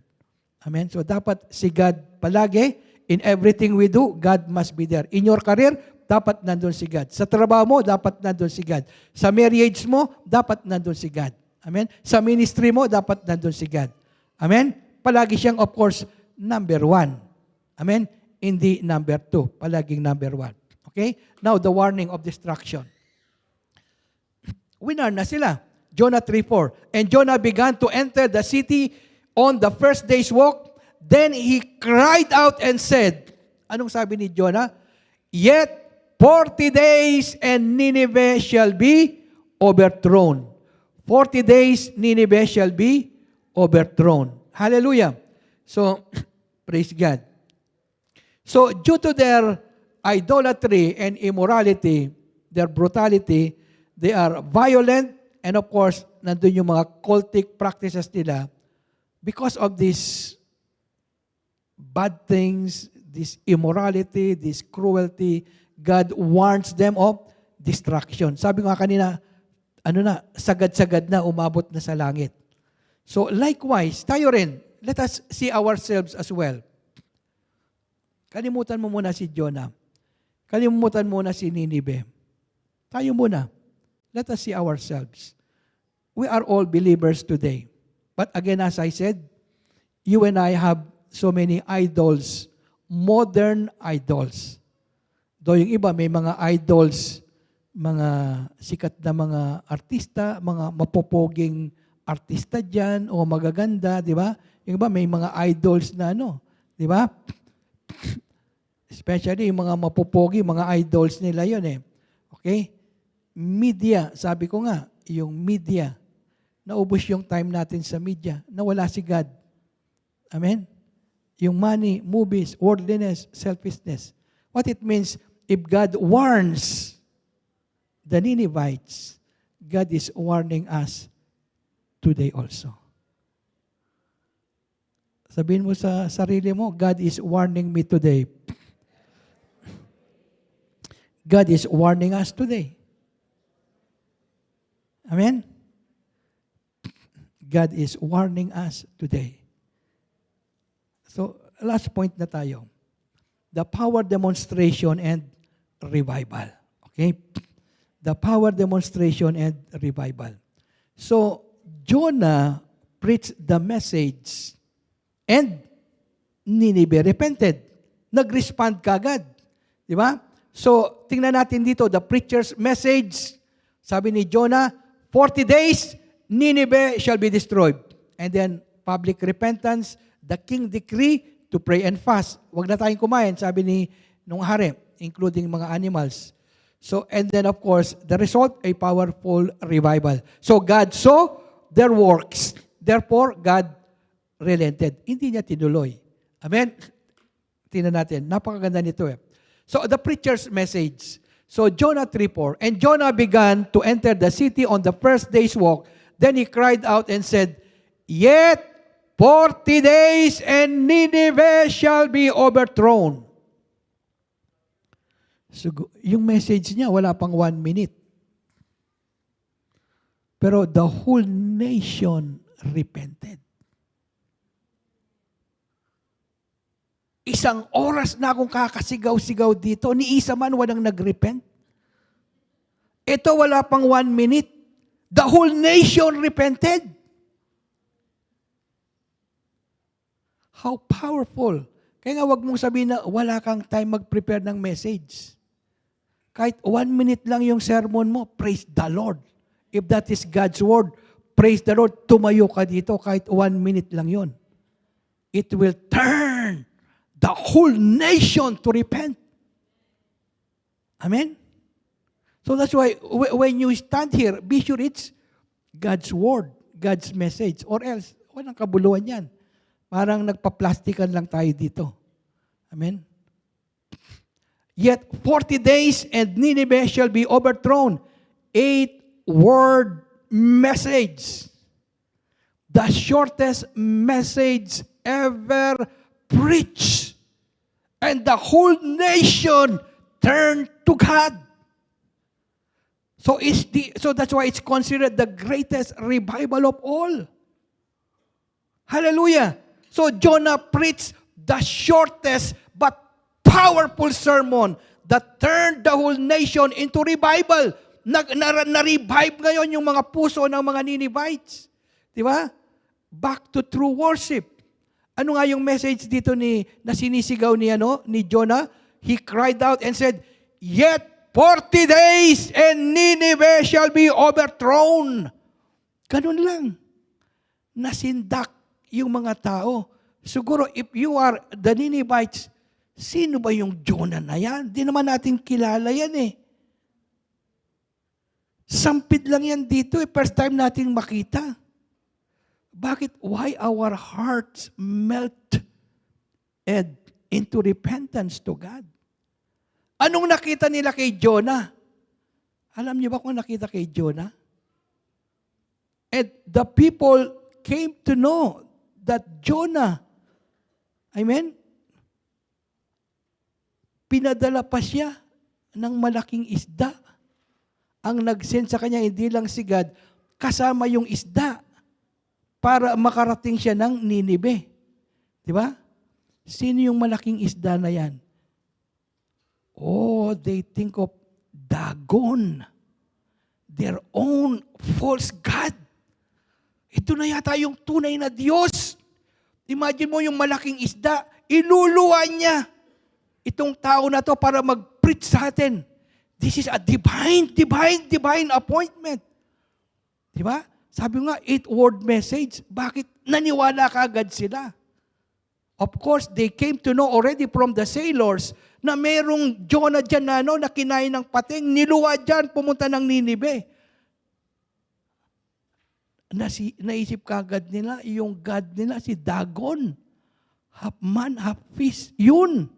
Amen? So dapat si God palagi, in everything we do, God must be there. In your career, dapat nandun si God. Sa trabaho mo, dapat nandun si God. Sa marriage mo, dapat nandun si God. Amen? Sa ministry mo, dapat nandun si God. Amen? Palagi siyang, of course, number 1. Amen? Hindi number 2. Palaging number 1. Okay? Now, the warning of destruction. Winner na sila. Jonah 3:4. And Jonah began to enter the city on the first day's walk. Then he cried out and said, anong sabi ni Jonah? Yet 40 days and Nineveh shall be overthrown. 40 days Nineveh shall be overthrown. Hallelujah. So, praise God. So, due to their idolatry and immorality, their brutality, they are violent, and of course, nandun yung mga cultic practices nila. Because of these bad things, this immorality, this cruelty, God warns them of destruction. Sabi ko nga kanina, sagad-sagad na, umabot na sa langit. So likewise, tayo rin, let us see ourselves as well. Kalimutan mo muna si Jonah. Kalimutan mo muna si Ninive. Tayo muna. Let us see ourselves. We are all believers today. But again, as I said, you and I have so many idols, modern idols. Though yung iba, may mga idols, mga sikat na mga artista, mga mapopoging artista dyan, o magaganda, di ba? Yung iba, may mga idols na di ba? Especially yung mga mapopogi, mga idols nila yun eh. Okay? Media, sabi ko nga, yung media, naubos yung time natin sa media, nawala si God. Amen? Yung money, movies, worldliness, selfishness. What it means, if God warns the Ninevites, God is warning us today also. Sabihin mo sa sarili mo, God is warning me today. God is warning us today. Amen? God is warning us today. So, last point na tayo. The power demonstration and revival. Okay? The power demonstration and revival. So, Jonah preached the message and Nineveh repented. Nag-respond kagad. Di ba? So, tingnan natin dito, the preacher's message. Sabi ni Jonah, 40 days, Nineveh shall be destroyed. And then, public repentance, the king decree to pray and fast. Huwag na tayong kumain, sabi ni nung hari, including mga animals. So, and then of course, the result, a powerful revival. So, God saw their works. Therefore, God relented. Hindi niya tinuloy. Amen? Tingnan natin. Napakaganda nito eh. So, the preacher's message. So, Jonah 3:4. And Jonah began to enter the city on the first day's walk. Then he cried out and said, Yet 40 days and Nineveh shall be overthrown. So, yung message niya, wala pang 1 minute. Pero the whole nation repented. Isang oras na akong kakasigaw-sigaw dito, ni isa man walang nag-repent. Ito wala pang 1 minute. The whole nation repented. How powerful. Kaya nga wag mong sabihin na wala kang time mag-prepare ng message. Kahit 1 minute lang yung sermon mo, praise the Lord. If that is God's word, praise the Lord, tumayo ka dito kahit 1 minute lang yun. It will turn the whole nation to repent. Amen? So that's why when you stand here, be sure it's God's word, God's message. Or else, walang kabuluhan yan. Parang nagpa-plastikan lang tayo dito. Amen? Yet 40 days and Nineveh shall be overthrown. 8-word message. The shortest message ever preached. And the whole nation turned to God. So that's why it's considered the greatest revival of all. Hallelujah. So Jonah preached the shortest but powerful sermon that turned the whole nation into revival. Na-revive ngayon yung mga puso ng mga Ninevites. Di ba? Back to true worship. Ano nga yung message dito na sinisigaw ni Jonah? He cried out and said, Yet 40 days and Nineveh shall be overthrown. Ganun lang. Nasindak yung mga tao. Siguro if you are the Ninevites, sino ba yung Jonah na yan? Di naman natin kilala yan eh. Sampid lang yan dito eh. First time natin makita. Bakit? Why our hearts melt into repentance to God? Anong nakita nila kay Jonah? Alam niyo ba kung nakita kay Jonah? And the people came to know that Jonah, amen, pinadala pa siya ng malaking isda. Ang nag-send sa kanya, hindi lang si God, kasama yung isda para makarating siya ng Ninibe. Di ba? Sino yung malaking isda na yan? Oh, they think of Dagon, their own false god. Ito na yata yung tunay na Diyos. Imagine mo yung malaking isda, iluluwan niya itong tao na to para mag-preach sa atin. This is a divine appointment. Di ba? Sabi nga, 8-word message. Bakit naniwala kaagad sila? Of course, they came to know already from the sailors na merong Jonah dyan na kinain ng pating, niluwa dyan, pumunta ng Ninibe. Naisip kaagad nila, yung God nila, si Dagon. Half man, half fish. Yun.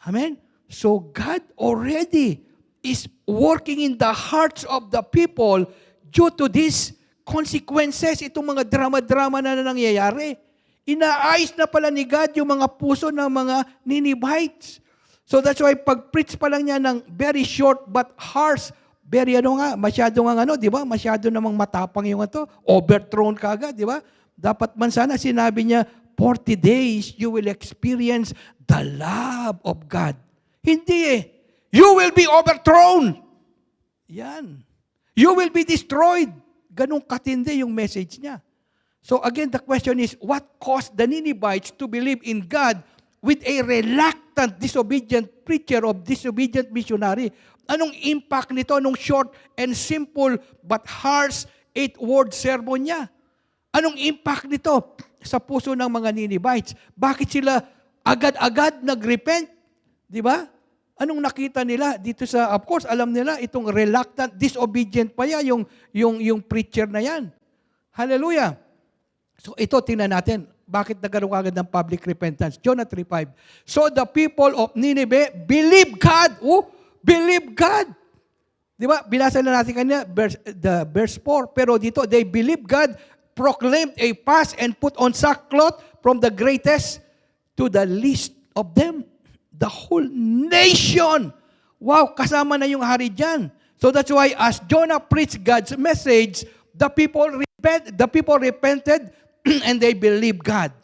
Amen? So God already is working in the hearts of the people due to these consequences, itong mga drama-drama na nangyayari. Inaayos na pala ni God yung mga puso ng mga Ninevites. So that's why pag-preach pa lang niya ng very short but harsh, very masyado di ba? Masyado namang matapang yung overthrown kaagad, di ba? Dapat man sana sinabi niya, 40 days you will experience the love of God. Hindi You will be overthrown. Yan. You will be destroyed. Ganong katindi yung message niya. So again, the question is, what caused the Ninevites to believe in God with a reluctant, disobedient preacher of disobedient missionary? Anong impact nito nung short and simple but harsh 8-word sermon niya? Anong impact nito sa puso ng mga Ninevites? Bakit sila agad-agad nag-repent? Di ba? Anong nakita nila dito sa, of course, alam nila itong reluctant, disobedient pa yan, yung preacher na yan. Hallelujah! So ito, tingnan natin, bakit nagkaroon agad ng public repentance? Jonah 3:5. So the people of Nineveh believe God. Believe God. Di ba? Binasa na natin kanina, verse 4. Pero dito, they believe God, proclaimed a fast, and put on sackcloth from the greatest to the least of them. The whole nation. Wow, kasama na yung hari dyan. So that's why as Jonah preached God's message, the people repented and they believed God.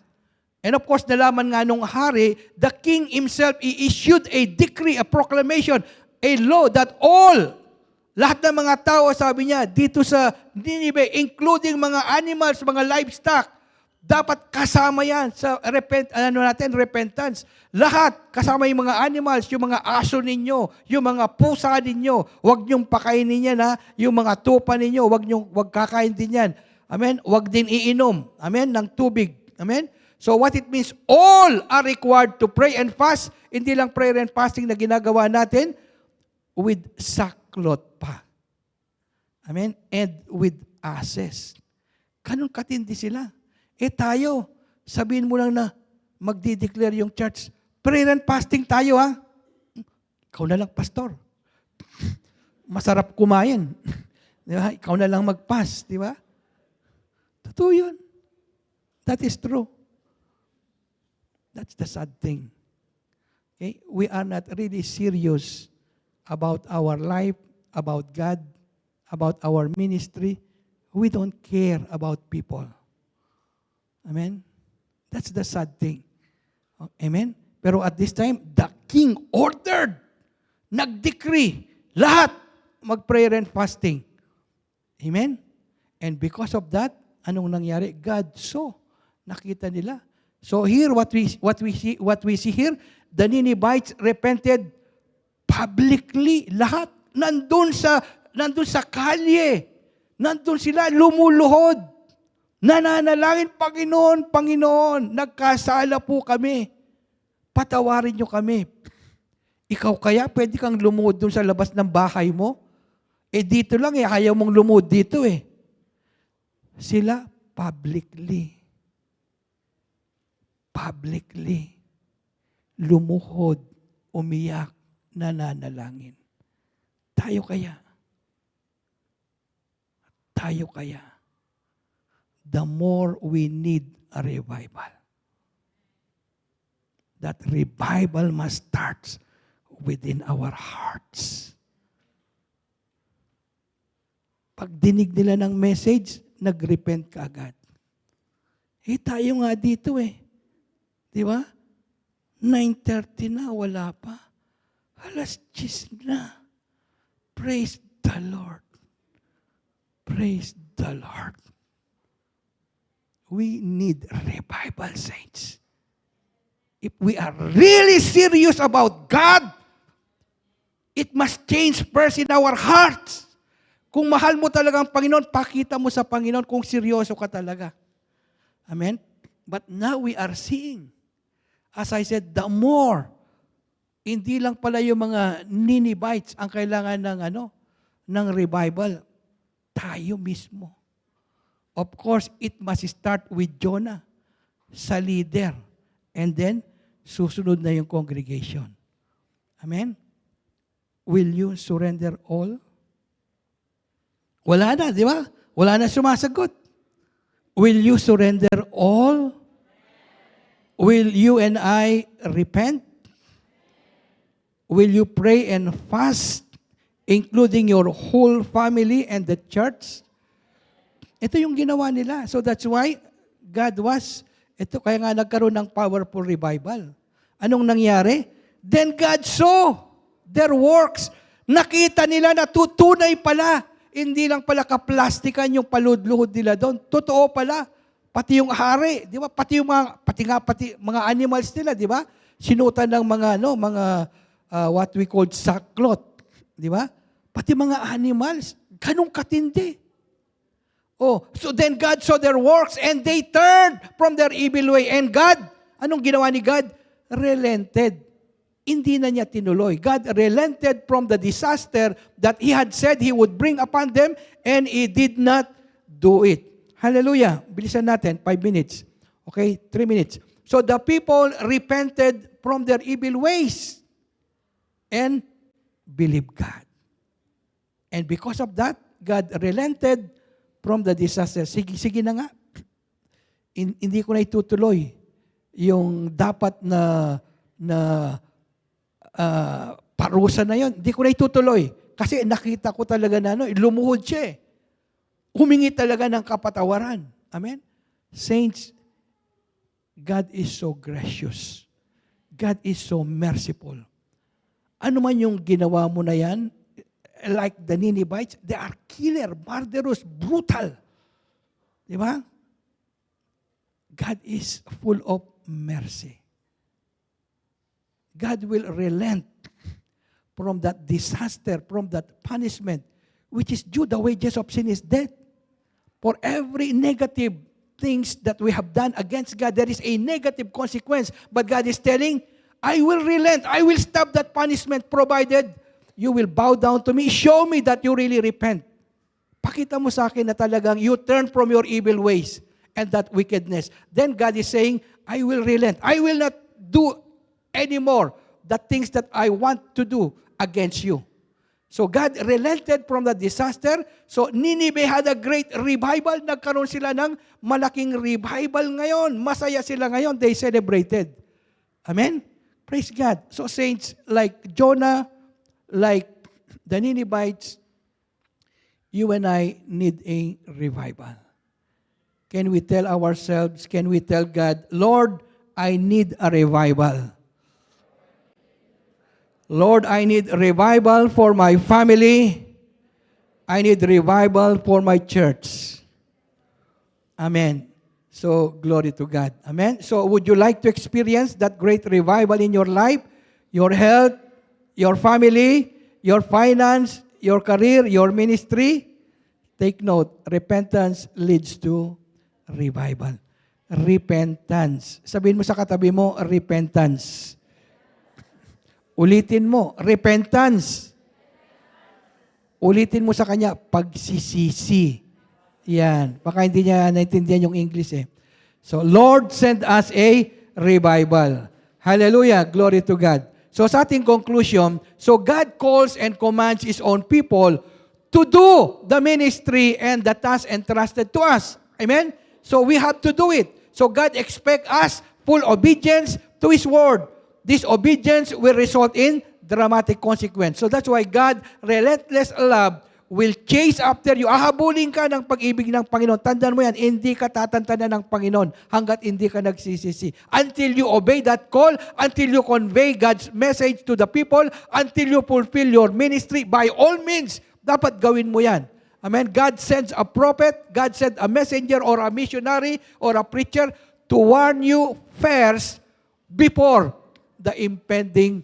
And of course, nalaman nga nung hari, the king himself, he issued a decree, a proclamation, a law that lahat ng mga tao, sabi niya, dito sa Nineveh, including mga animals, mga livestock, dapat kasama yan sa repentance. Lahat, kasama yung mga animals, yung mga aso ninyo, yung mga pusa ninyo, huwag niyong pakainin yan, yung mga tupa ninyo, huwag kakain din yan. Amen? Huwag din iinom. Amen? Ng tubig. Amen? So what it means, all are required to pray and fast. Hindi lang prayer and fasting na ginagawa natin, with sackcloth pa. Amen? And with ashes. Ganun katindi sila. Tayo, sabihin mo lang na magdi-declare yung church, prayer and fasting tayo Ikaw na lang, pastor. Masarap kumain. Di ba? Ikaw na lang mag-fast, di ba? Totoo yun. That is true. That's the sad thing. Okay? We are not really serious about our life, about God, about our ministry. We don't care about people. Amen? That's the sad thing. Amen? Pero at this time, the king ordered, nag-decree, lahat mag-prayer and fasting. Amen? And because of that, anong nangyari? God saw. Nakita nila. So here, what we see here, the Ninevites repented publicly. Lahat. Nandun sa kalye. Nandun sila, lumuluhod. Nananalangin, Panginoon, nagkasala po kami. Patawarin niyo kami. Ikaw kaya, pwede kang lumuhod dun sa labas ng bahay mo? Dito lang ayaw mong lumuhod dito Sila, publicly, lumuhod, umiyak, nananalangin. Tayo kaya, the more we need a revival. That revival must start within our hearts. Pag dinig nila ng message, nag-repent ka agad. Tayo nga dito Di ba? 9:30 na, wala pa. 10:00 na. Praise the Lord. Praise the Lord. We need revival, saints. If we are really serious about God, it must change first in our hearts. Kung mahal mo talaga ang Panginoon, pakita mo sa Panginoon kung seryoso ka talaga. Amen? But now we are seeing, as I said, the more, hindi lang pala yung mga Ninevites ang kailangan ng revival. Tayo mismo. Of course, it must start with Jonah, sa leader. And then, susunod na yung congregation. Amen? Will you surrender all? Wala na, di ba? Wala na sumasagot. Will you surrender all? Will you and I repent? Will you pray and fast, including your whole family and the church? Ito yung ginawa nila. So that's why kaya nga nagkaroon ng powerful revival. Anong nangyari? Then God saw their works. Nakita nila na tutunay pala. Hindi lang pala kaplastikan yung paludluhod nila doon. Totoo pala. Pati yung hari, di ba? Pati mga animals nila, di ba? Sinutan ng mga what we call sackcloth, di ba? Pati mga animals, ganun katindi. So then God saw their works and they turned from their evil way. And God, anong ginawa ni God? Relented. Hindi na niya tinuloy. God relented from the disaster that He had said He would bring upon them, and He did not do it. Hallelujah. Bilisan natin, 5 minutes. Okay, 3 minutes. So the people repented from their evil ways and believed God. And because of that, God relented from the disaster. Sige na nga. Hindi ko na itutuloy yung dapat na parusa na yon. Hindi ko na itutuloy. Kasi nakita ko talaga na lumuhod siya. Humingi talaga ng kapatawaran. Amen? Saints, God is so gracious. God is so merciful. Ano man yung ginawa mo na yan, like the Ninevites, they are killer, murderous, brutal. Di ba? God is full of mercy. God will relent from that disaster, from that punishment, which is due. The wages of sin is death. For every negative things that we have done against God, there is a negative consequence. But God is telling, I will relent. I will stop that punishment provided you will bow down to me. Show me that you really repent. Pakita mo sa akin na talagang you turn from your evil ways and that wickedness. Then God is saying, I will relent. I will not do anymore the things that I want to do against you. So God relented from the disaster. So Nineveh had a great revival. Nagkaroon sila ng malaking revival ngayon. Masaya sila ngayon. They celebrated. Amen? Praise God. So saints, like Jonah, like the Ninevites, you and I need a revival. Can we tell ourselves, can we tell God, Lord, I need a revival. Lord, I need revival for my family. I need revival for my church. Amen. So, glory to God. Amen. So, would you like to experience that great revival in your life, your health, your family, your finance, your career, your ministry? Take note, repentance leads to revival. Repentance. Sabihin mo sa katabi mo, repentance. Ulitin mo, repentance. Ulitin mo sa kanya, pagsisisi. Yan. Baka hindi niya naintindihan yung English eh. So, Lord, send us a revival. Hallelujah. Glory to God. So, sa ating conclusion, so God calls and commands His own people to do the ministry and the task entrusted to us. Amen? So, we have to do it. So, God expects us full obedience to His word. This obedience will result in dramatic consequence. So, that's why God, relentless love, will chase after you. Ahabulin ka ng pag-ibig ng Panginoon. Tandaan mo yan, hindi ka tatantanan ng Panginoon hanggat hindi ka nagsisisi. Until you obey that call, until you convey God's message to the people, until you fulfill your ministry, by all means, dapat gawin mo yan. Amen? God sends a prophet, God sends a messenger or a missionary or a preacher to warn you first before the impending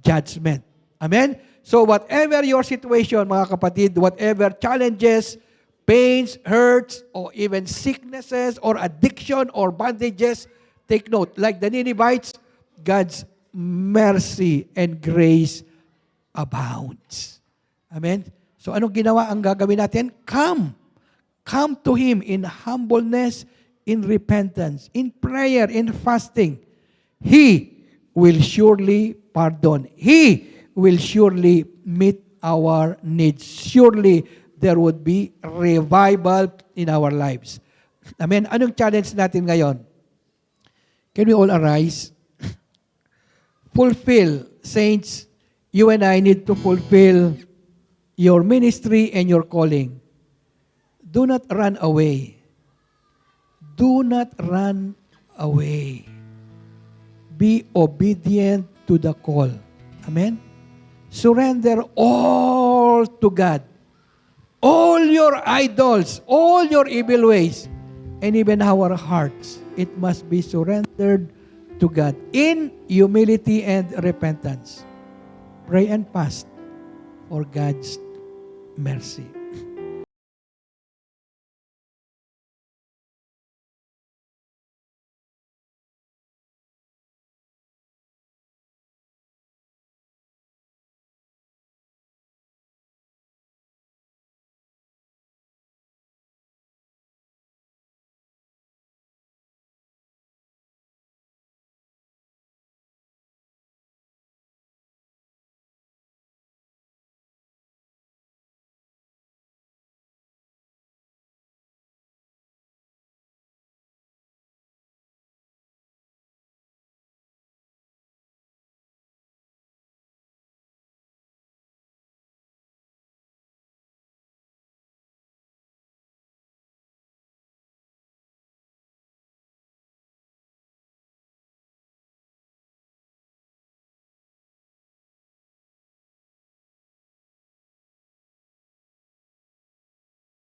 judgment. Amen? So whatever your situation, mga kapatid, whatever challenges, pains, hurts, or even sicknesses, or addiction, or bondages, take note, like the Ninevites, God's mercy and grace abounds. Amen? So anong ginawa ang gagawin natin? Come. Come to Him in humbleness, in repentance, in prayer, in fasting. He will surely pardon. He will surely meet our needs. Surely there would be revival in our lives. Amen. Anong challenge natin ngayon? Can we all arise? Fulfill, saints, you and I need to fulfill your ministry and your calling. Do not run away. Do not run away. Be obedient to the call. Amen? Surrender all to God. All your idols, all your evil ways, and even our hearts, it must be surrendered to God in humility and repentance. Pray and fast for God's mercy.